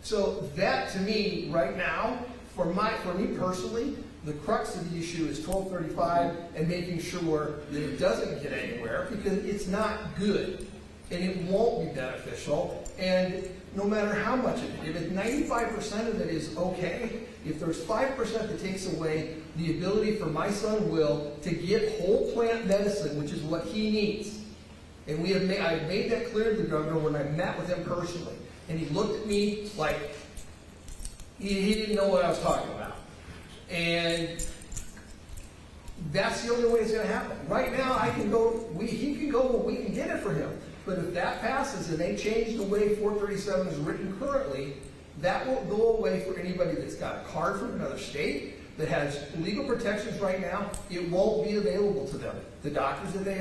So that, to me, right now, for me personally, the crux of the issue is 1235 and making sure that it doesn't get anywhere, because it's not good and it won't be beneficial. And no matter how much of it, if 95% of it is okay, if there's 5% that takes away the ability for my son Will to get whole plant medicine, which is what he needs, and I've made that clear to the governor when I met with him personally, and he looked at me like he didn't know what I was talking about. And that's the only way it's going to happen. Right now, he can go when we can get it for him. But if that passes and they change the way 437 is written currently, that will go away for anybody that's got a card from another state that has legal protections right now. It won't be available to them. The doctors that they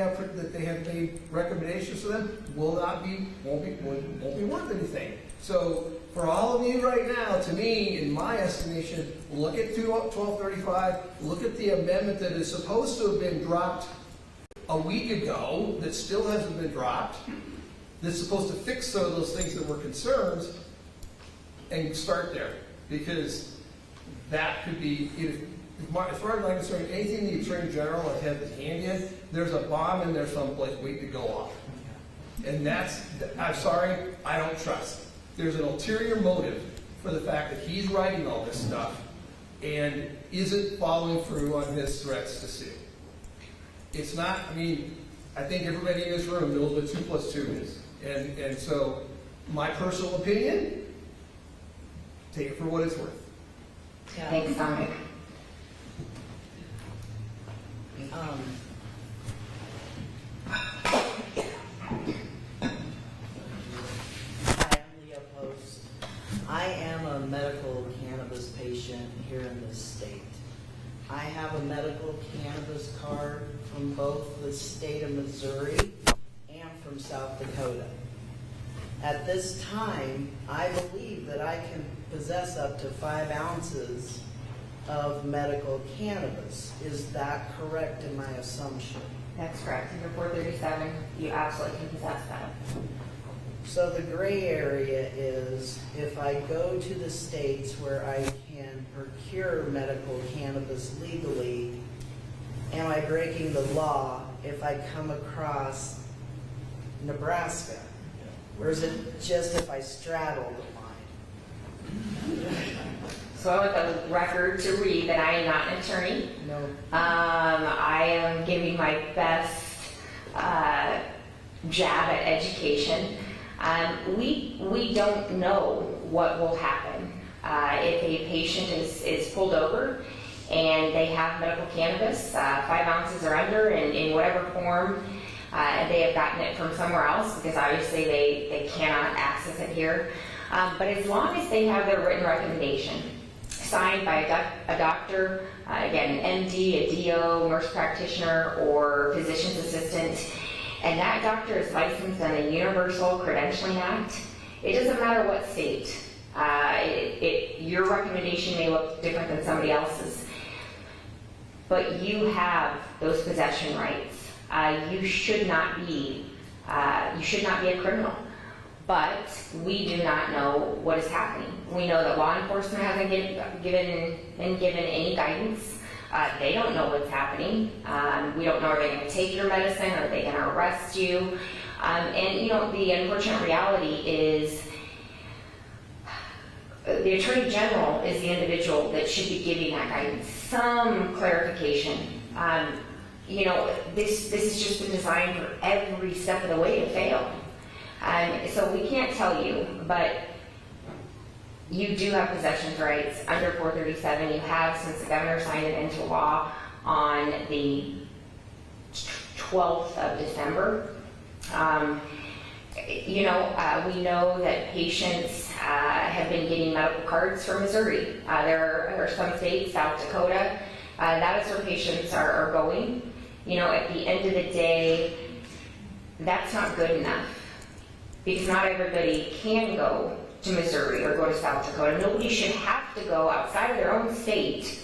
have made recommendations to them won't be worth anything. So for all of you right now, to me, in my estimation, look at 1235, look at the amendment that is supposed to have been dropped a week ago, that still hasn't been dropped, that's supposed to fix some of those things that were concerns, and start there. Because that could be, as far as I'm concerned, anything the Attorney General has his hand in, there's a bomb in there someplace waiting to go off. And I'm sorry, I don't trust. There's an ulterior motive for the fact that he's writing all this stuff and isn't following through on his threats to sue. It's not, I think everybody in this room knows what 2 + 2 is. And so, my personal opinion, take it for what it's worth. Yeah. Thanks, Dominic. Hi, I'm Leah Post. I am a medical cannabis patient here in this state. I have a medical cannabis card from both the state of Missouri and from South Dakota. At this time, I believe that I can possess up to 5 ounces of medical cannabis. Is that correct in my assumption? That's correct. Under 437, you absolutely can possess that. So the gray area is if I go to the states where I can procure medical cannabis legally, am I breaking the law if I come across Nebraska? Or is it just if I straddle the line? So I want the record to read that I am not an attorney. No. I am giving my best jab at education. We don't know what will happen if a patient is pulled over and they have medical cannabis, 5 ounces or under, in whatever form. They have gotten it from somewhere else because obviously they cannot access it here. But as long as they have their written recommendation signed by a doctor, again, an MD, a DO, nurse practitioner, or physician's assistant, and that doctor is licensed on the Universal Credentialing Act, it doesn't matter what state. Your recommendation may look different than somebody else's, but you have those possession rights. You should not be a criminal. But we do not know what is happening. We know that law enforcement hasn't been given any guidance. They don't know what's happening. We don't know, are they going to take your medicine? Are they going to arrest you? And the unfortunate reality is the Attorney General is the individual that should be giving that guidance, some clarification. This has just been designed for every step of the way to fail. So we can't tell you, but you do have possession rights under 437. You have since the governor signed it into law on the 12th of December. We know that patients have been getting medical cards from Missouri. There are some states, South Dakota, that is where patients are going. At the end of the day, that's not good enough. Because not everybody can go to Missouri or go to South Dakota. Nobody should have to go outside of their own state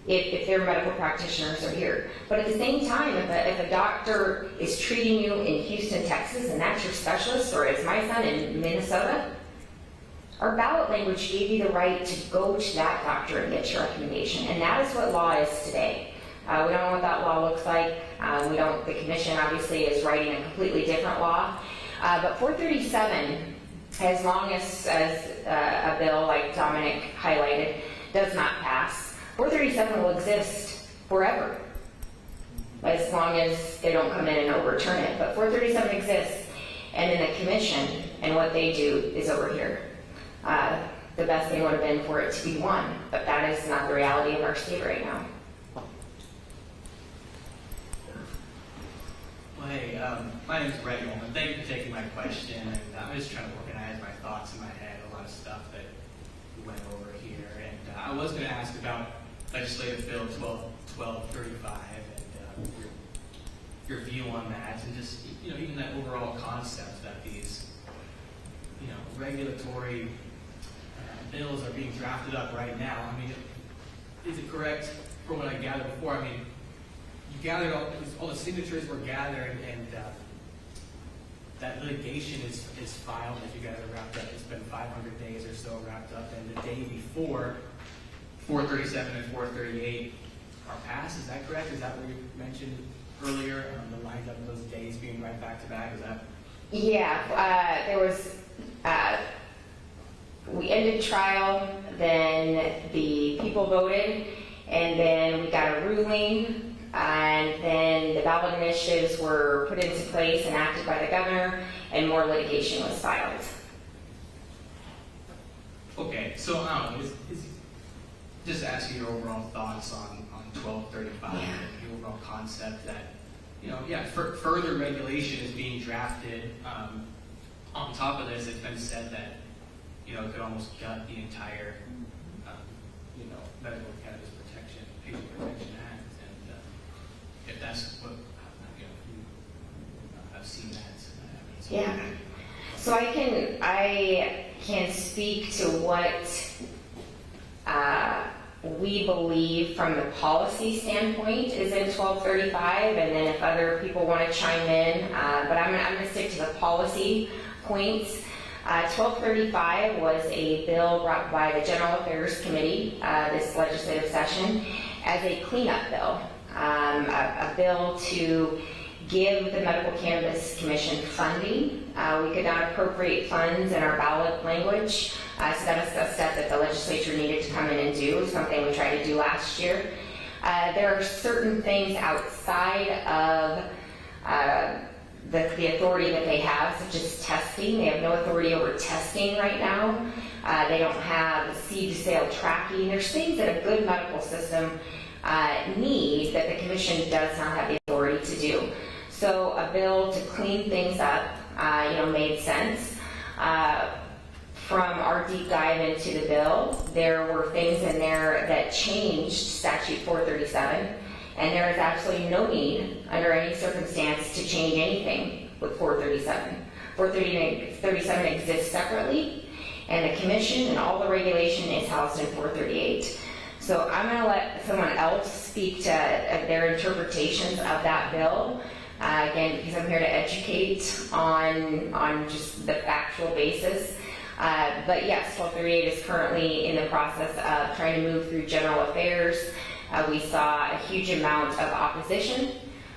if their medical practitioners are here. But at the same time, if a doctor is treating you in Houston, Texas, and that's your specialist, or as my son in Minnesota, our ballot language gave you the right to go to that doctor and get your recommendation. And that is what law is today. We don't know what that law looks like. The commission obviously is writing a completely different law. But 437, as long as a bill like Dominic highlighted does not pass, 437 will exist forever, as long as they don't come in and overturn it. But 437 exists, and then the commission and what they do is over here. The best thing would have been for it to be one, but that is not the reality of our state right now. Hey, my name is Brett Ullman. Thank you for taking my question. And I'm just trying to organize my thoughts in my head, a lot of stuff that we went over here. And I was going to ask about Legislative Bill 1235 and your view on that, and just even that overall concept that these regulatory bills are being drafted up right now. I mean, is it correct from what I gathered before? I mean, you gathered all the signatures were gathered, and that litigation is filed, as you guys are wrapped up. It's been 500 days or so wrapped up, and the day before 437 and 438 are passed. Is that correct? Is that what you mentioned earlier? The lines up of those days being right back to back. Is that? Yeah, there was. We ended trial, then the people voted, and then we got a ruling, and then the ballot initiatives were put into place and acted by the governor, and more litigation was filed. Okay, so just ask you your overall thoughts on 1235 and your overall concept that, further regulation is being drafted. On top of this, it's been said that, it could almost gut the entire, Medical Cannabis Protection, Patient Protection Act. And if that's what, I've seen that. Yeah. So I can speak to what we believe from the policy standpoint is in 1235, and then if other people want to chime in, but I'm going to stick to the policy points. 1235 was a bill brought by the General Affairs Committee this legislative session as a cleanup bill, a bill to give the Medical Cannabis Commission funding. We could not appropriate funds in our ballot language, so that was a step that the legislature needed to come in and do, something we tried to do last year. There are certain things outside of the authority that they have, such as testing. They have no authority over testing right now. They don't have seed to sale tracking. There's things that a good medical system need that the commission does not have the authority to do. So a bill to clean things up, made sense. From our deep dive into the bill, there were things in there that changed Statute 437, and there is absolutely no need under any circumstance to change anything with 437. 437 exists separately, and the commission and all the regulation is housed in 438. So I'm going to let someone else speak to their interpretations of that bill. Again, because I'm here to educate on just the factual basis. But yes, 1238 is currently in the process of trying to move through general affairs. We saw a huge amount of opposition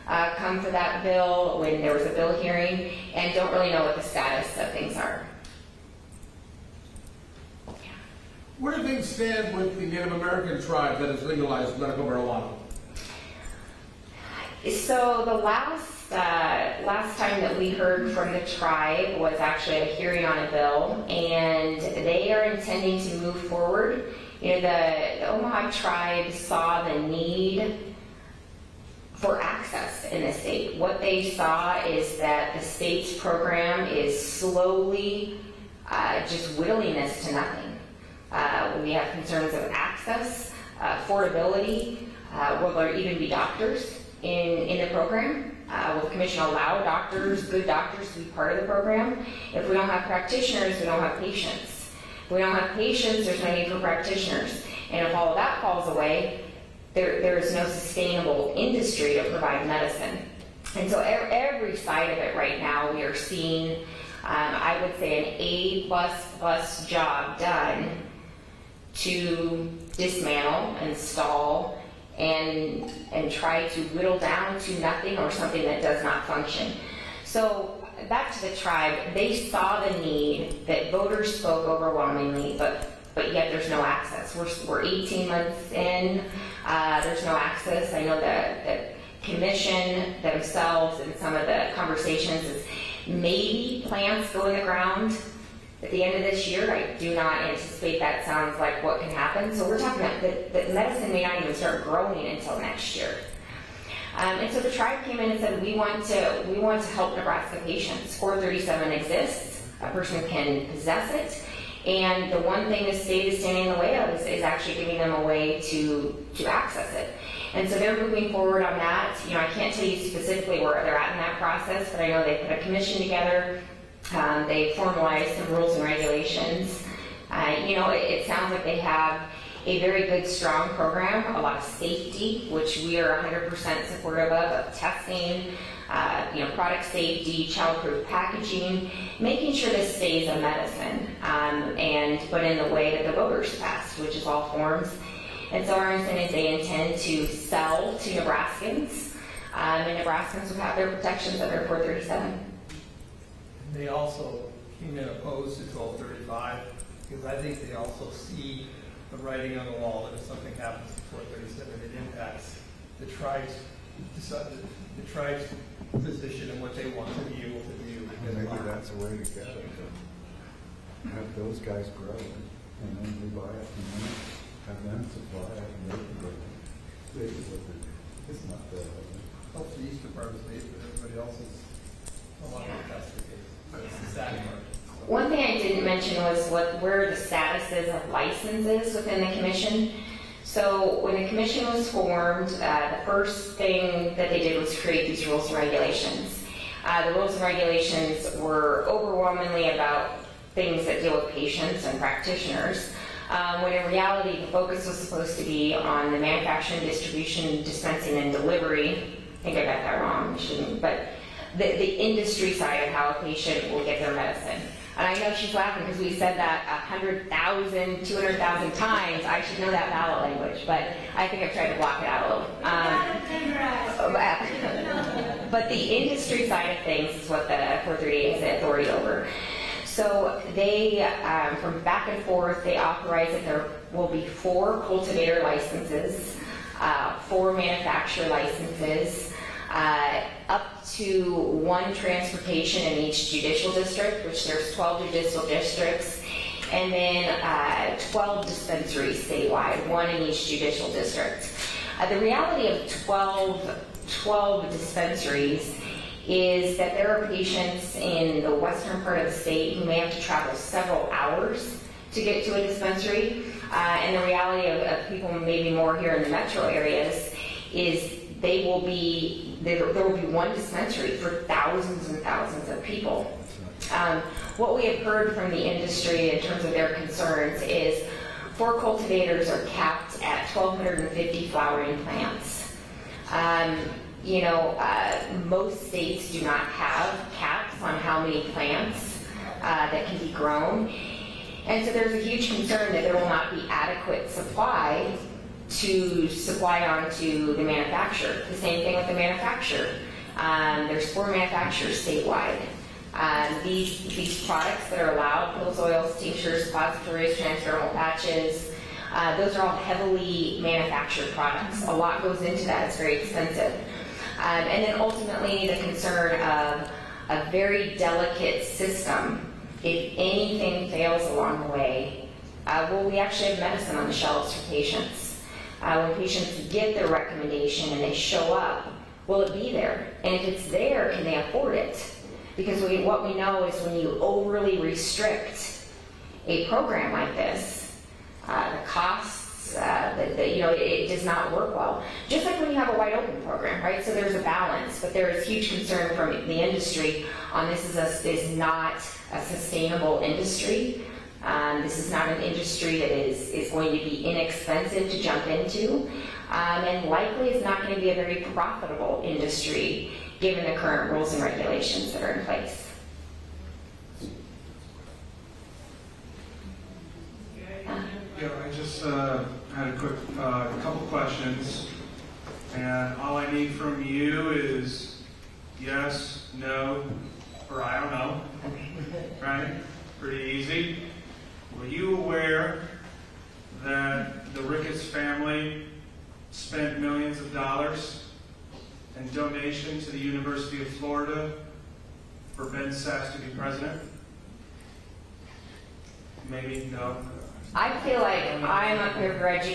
come for that bill when there was a bill hearing, and don't really know what the status of things are. Where do things stand with the Native American tribe that has legalized medical marijuana? So the last time that we heard from the tribe was actually a hearing on a bill, and they are intending to move forward. The Omaha tribe saw the need for access in the state. What they saw is that the state's program is slowly just whittling this to nothing. We have concerns of access, affordability. Will there even be doctors in the program? Will the commission allow good doctors to be part of the program? If we don't have practitioners, we don't have patients. If we don't have patients, there's no need for practitioners. And if all of that falls away, there is no sustainable industry to provide medicine. And so every side of it right now, we are seeing, I would say, an A++ job done to dismantle, install, and try to whittle down to nothing or something that does not function. So back to the tribe, they saw the need that voters spoke overwhelmingly, but yet there's no access. We're 18 months in, there's no access. I know that the commission themselves and some of the conversations is maybe plants go in the ground at the end of this year. I do not anticipate that sounds like what can happen. So we're talking about that medicine may not even start growing until next year. And so the tribe came in and said, we want to help Nebraska patients. 437 exists. A person can possess it. And the one thing the state is standing in the way of is actually giving them a way to access it. And so they're moving forward on that. I can't tell you specifically where they're at in that process, but I know they put a commission together. They formalized some rules and regulations. It sounds like they have a very good, strong program, a lot of safety, which we are 100% supportive of testing, product safety, child-proof packaging, making sure this stays a medicine, but in the way that the voters passed, which is all forms. And so our understanding is they intend to sell to Nebraskans, and Nebraskans will have their protections under 437. They also came in opposed to 1235 because I think they also see the writing on the wall that if something happens to 437, it impacts the tribe's position and what they want to be able to do. Maybe that's a way to get it. Have those guys grow it, and then we buy it, and then have them supply it, and they can grow it. They can look at it. It's not that. Helps the Easter part of the state, but everybody else is, a lot of that's the case. That's the sad part. One thing I didn't mention was where the status is of licenses within the commission. So when the commission was formed, the first thing that they did was create these rules and regulations. The rules and regulations were overwhelmingly about things that deal with patients and practitioners, when in reality the focus was supposed to be on the manufacturing, distribution, dispensing, and delivery. I think I got that wrong, I shouldn't, but the industry side of how a patient will get their medicine. And I know she's laughing because we said that 100,000, 200,000 times. I should know that ballot language, but I think I've tried to block it out a little. But the industry side of things is what the 438 has the authority over. So they, from back and forth, they authorize that there will be 4 cultivator licenses, 4 manufacturer licenses, up to 1 transportation in each judicial district, which there's 12 judicial districts, and then 12 dispensaries statewide, 1 in each judicial district. The reality of 12 dispensaries is that there are patients in the western part of the state who may have to travel several hours to get to a dispensary, and the reality of people maybe more here in the metro areas is there will be 1 dispensary for thousands and thousands of people. What we have heard from the industry in terms of their concerns is 4 cultivators are capped at 1,250 flowering plants. Most states do not have caps on how many plants that can be grown. And so there's a huge concern that there will not be adequate supply to supply onto the manufacturer. The same thing with the manufacturer. There's 4 manufacturers statewide. These products that are allowed, pills, oils, tinctures, suppositories, transdermal patches, those are all heavily manufactured products. A lot goes into that. It's very expensive. And then ultimately the concern of a very delicate system. If anything fails along the way, will we actually have medicine on the shelves for patients? When patients get their recommendation and they show up, will it be there? And if it's there, can they afford it? Because what we know is when you overly restrict a program like this, the costs, it does not work well. Just like when you have a wide open program, right? So there's a balance, but there is huge concern from the industry on this is not a sustainable industry. This is not an industry that is going to be inexpensive to jump into, and likely is not going to be a very profitable industry given the current rules and regulations that are in place. Yeah, I just had a quick couple questions, and all I need from you is yes, no, or I don't know, right? Pretty easy. Were you aware that the Ricketts family spent millions of dollars in donation to the University of Florida for Ben Sass to be president? Maybe no. I feel like I'm up here, Reggie.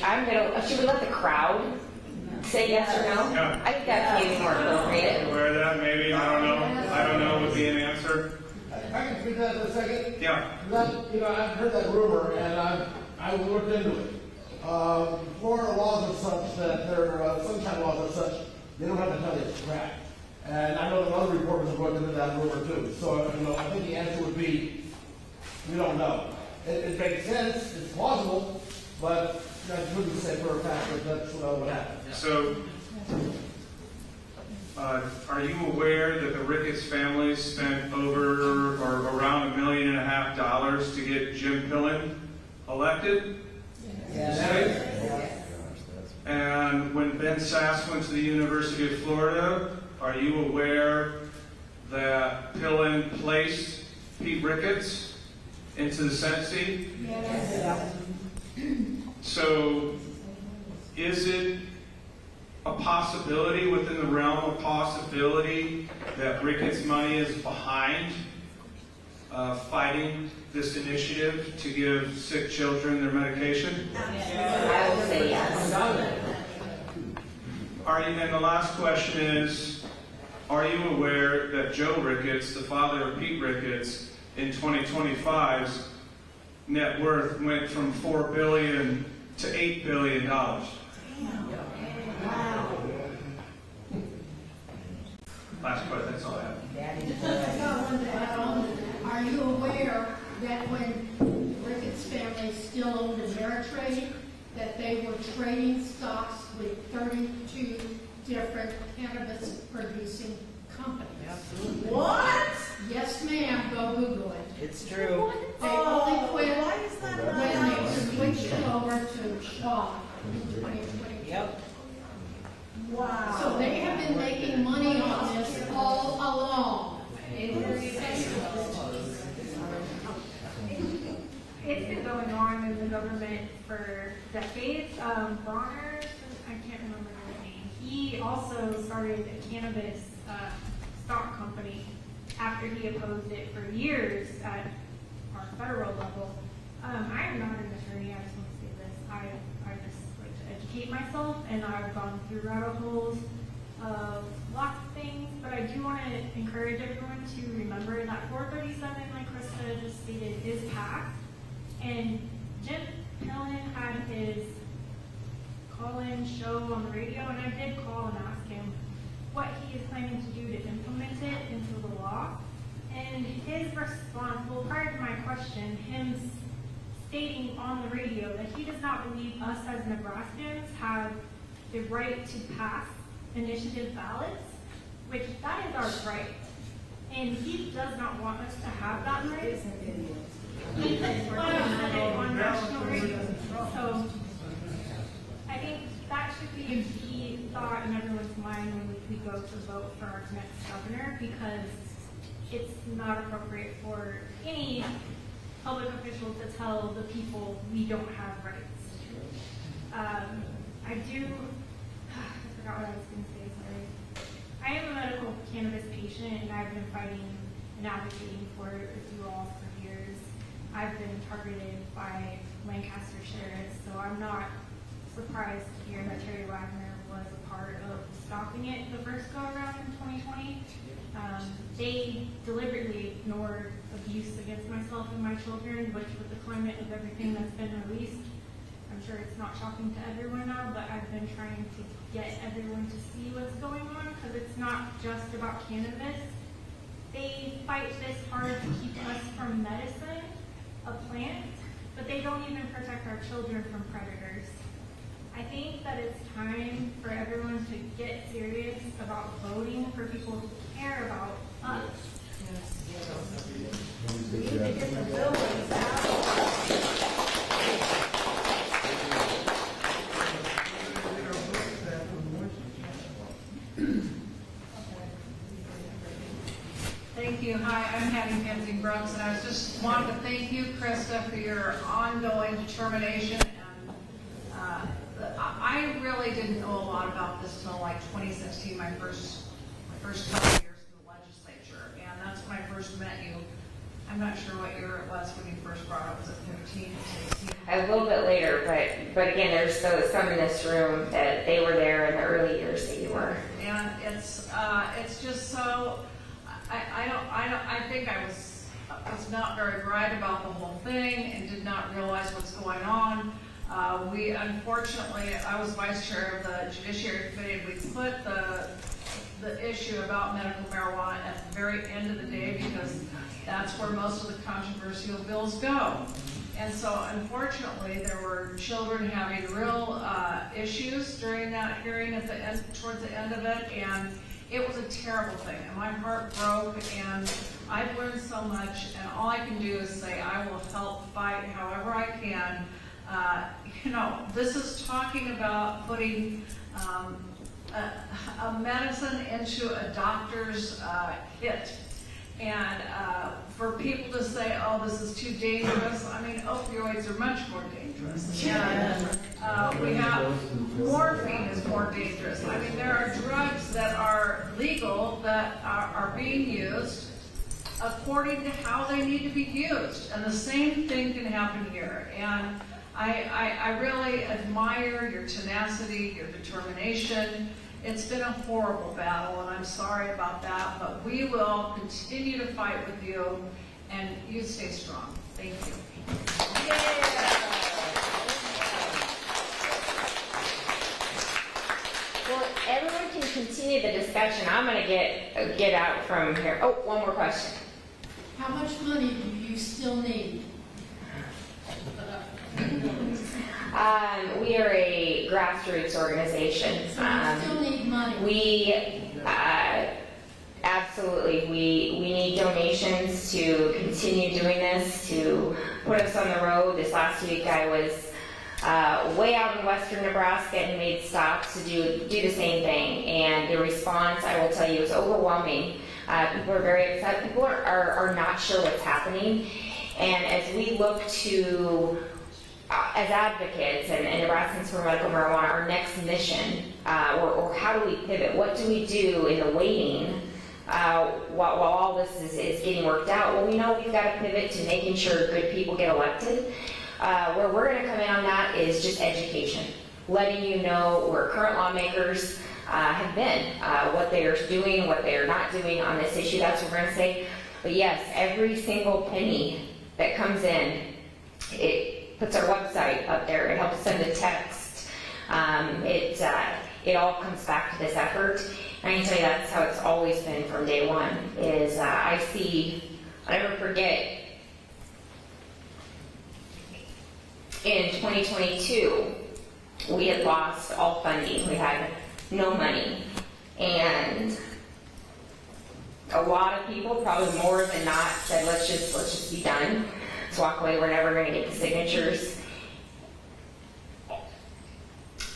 Should we let the crowd say yes or no? Yeah. I think that's maybe more appropriate. Aware of that? Maybe, I don't know. I don't know would be an answer. I can speak to that for a second. Yeah. I've heard that rumor, and I've looked into it. Florida laws are such that sunshine laws are such, they don't have to tell you it's crap. And I know that other reporters have looked into that rumor too. So, I think the answer would be, we don't know. It makes sense, it's plausible, but I couldn't say for a fact that that's what happened. So, are you aware that the Ricketts family spent over or around $1.5 million to get Jim Pillen elected? Yes. And when Ben Sass went to the University of Florida, are you aware that Pillen placed Pete Ricketts into the Senate seat? Yes. So, is it a possibility within the realm of possibility that Ricketts money is behind fighting this initiative to give sick children their medication? I will say yes. And the last question is, are you aware that Joe Ricketts, the father of Pete Ricketts, in 2025's net worth went from $4 billion to $8 billion? Wow. Last question, that's all I have. I got one to add on. Are you aware that when Ricketts family still owned Ameritrade, that they were trading stocks with 32 different cannabis producing companies? What? Yes, ma'am, go Google it. It's true. They only quit Why is that not when out? they switched over to Shaw in 2020. Yep. Wow. So they have been making money on this all along. It's been going on in the government for decades. Bronner, I can't remember his name, he also started a cannabis stock company after he opposed it for years at our federal level. I am not an attorney, I just want to say this. I just like to educate myself, and I've gone through rabbit holes of lots of things, but I do want to encourage everyone to remember that 437, like Krista just stated, is packed. And Jim Pillen had his call-in show on the radio, and I did call and ask him what he is planning to do to implement it into the law. And his response, well, prior to my question, him stating on the radio that he does not believe us as Nebraskans have the right to pass initiative ballots, which that is our right. And he does not want us to have that right. He said it on national radio. So I think that should be a key thought in everyone's mind when we go to vote for our next governor, because it's not appropriate for any public official to tell the people we don't have rights. I forgot what I was going to say, sorry. I am a medical cannabis patient, and I've been fighting and advocating for you all for years. I've been targeted by Lancaster sheriffs, so I'm not surprised to hear that Terry Wagner was a part of stopping it the first go around in 2020. They deliberately ignored abuse against myself and my children, which with the climate of everything that's been released, I'm sure it's not shocking to everyone now, but I've been trying to get everyone to see what's going on, because it's not just about cannabis. They fight this hard to keep us from medicine, a plant, but they don't even protect our children from predators. I think that it's time for everyone to get serious about voting for people who care about us. We need to get the buildings out. Thank you. Hi, I'm Hattie Penzing Brooks, and I was just wanted to thank you, Krista, for your ongoing determination. And I really didn't know a lot about this until like 2016, my first couple of years in the legislature, and that's when I first met you. I'm not sure what year it was when you first brought it. Was it 15 or 16? A little bit later, but again, there's some in this room that they were there in the early years that you were. And it's just so. I think I was not very bright about the whole thing and did not realize what's going on. We unfortunately, I was vice chair of the Judiciary Committee. We put the issue about medical marijuana at the very end of the day because that's where most of the controversial bills go. And so unfortunately, there were children having real issues during that hearing at the end, towards the end of it, and it was a terrible thing, and my heart broke, and I've learned so much, and all I can do is say I will help fight however I can. This is talking about putting a medicine into a doctor's kit, and for people to say, oh, this is too dangerous, I mean, opioids are much more dangerous. And we have morphine is more dangerous. I mean, there are drugs that are legal that are being used according to how they need to be used. And the same thing can happen here. And I really admire your tenacity, your determination, It's been a horrible battle, and I'm sorry about that, but we will continue to fight with you, and you stay strong. Thank you. Well, everyone can continue the discussion. I'm gonna get out from here. Oh, one more question. How much money do you still need? We are a grassroots organization. So you still need money? We absolutely we need donations to continue doing this, to put us on the road. This last week I was way out in western Nebraska and made stops to do the same thing, and the response, I will tell you, is overwhelming. People are very upset. People are not sure what's happening, and as we look to as advocates and Nebraskans for medical marijuana, our next mission, or how do we pivot? What do we do in the waiting while all this is getting worked out? Well, we know we've got to pivot to making sure good people get elected. Where we're going to come in on that is just education, letting you know where current lawmakers have been, what they are doing, what they are not doing on this issue. That's what we're going to say. But yes, every single penny that comes in, it puts our website up there. It helps send a text. It all comes back to this effort. And I can tell you that's how it's always been from day one. Is I see, I'll never forget. In 2022, we had lost all funding. We had no money. And a lot of people, probably more than not, said, let's just be done. Let's walk away. We're never going to get the signatures.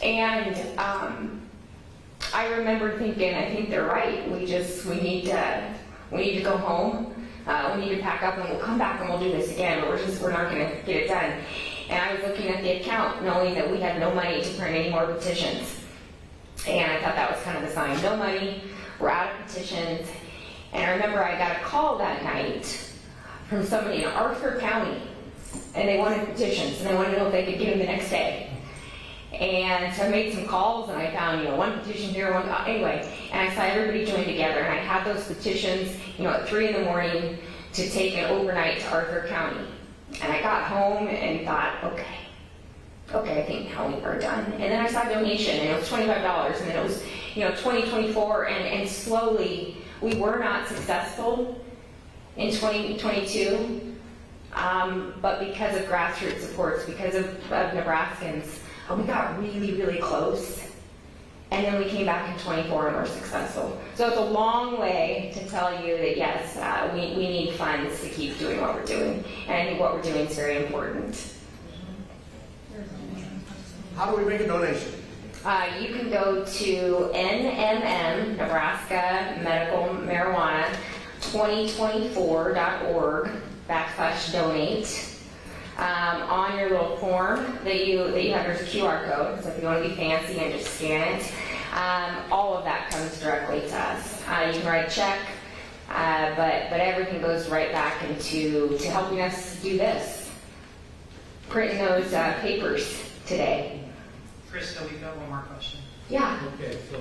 And I remember thinking, I think they're right. We need to go home. We need to pack up, and we'll come back and we'll do this again. But we're not going to get it done. And I was looking at the account, knowing that we had no money to print any more petitions. And I thought that was kind of a sign. No money, we're out of petitions. And I remember I got a call that night from somebody in Arthur County, and they wanted petitions, and they wanted to know if they could get them the next day. And so I made some calls, and I found, one petition here, one, anyway, and I saw everybody join together, and I had those petitions, at 3 in the morning to take it overnight to Arthur County. And I got home and thought, okay, I think now we are done. And then I saw a donation, and it was $25, and then it was, 2024, and slowly, we were not successful in 2022, but because of grassroots supports, because of Nebraskans, we got really, really close. And then we came back in 24 and were successful. So it's a long way to tell you that yes, we need funds to keep doing what we're doing. And I think what we're doing is very important. How do we make a donation? You can go to NMM, Nebraska Medical Marijuana, 2024.org/donate. On your little form that you have, there's a QR code, so if you want to be fancy and just scan it, all of that comes directly to us. You can write a check, but everything goes right back into helping us do this, printing those papers today. Krista, we got one more question. Yeah. Okay, so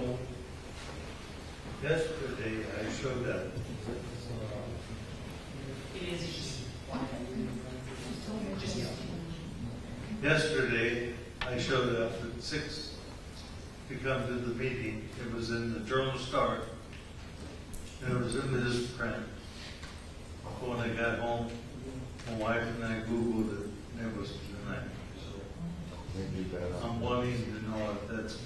yesterday I showed up. Yesterday, I showed up at 6 to come to the meeting. It was in the Journal-Star, and it was in this print. When I got home, my wife and I Googled it, and it was tonight. So I'm wanting to know if that's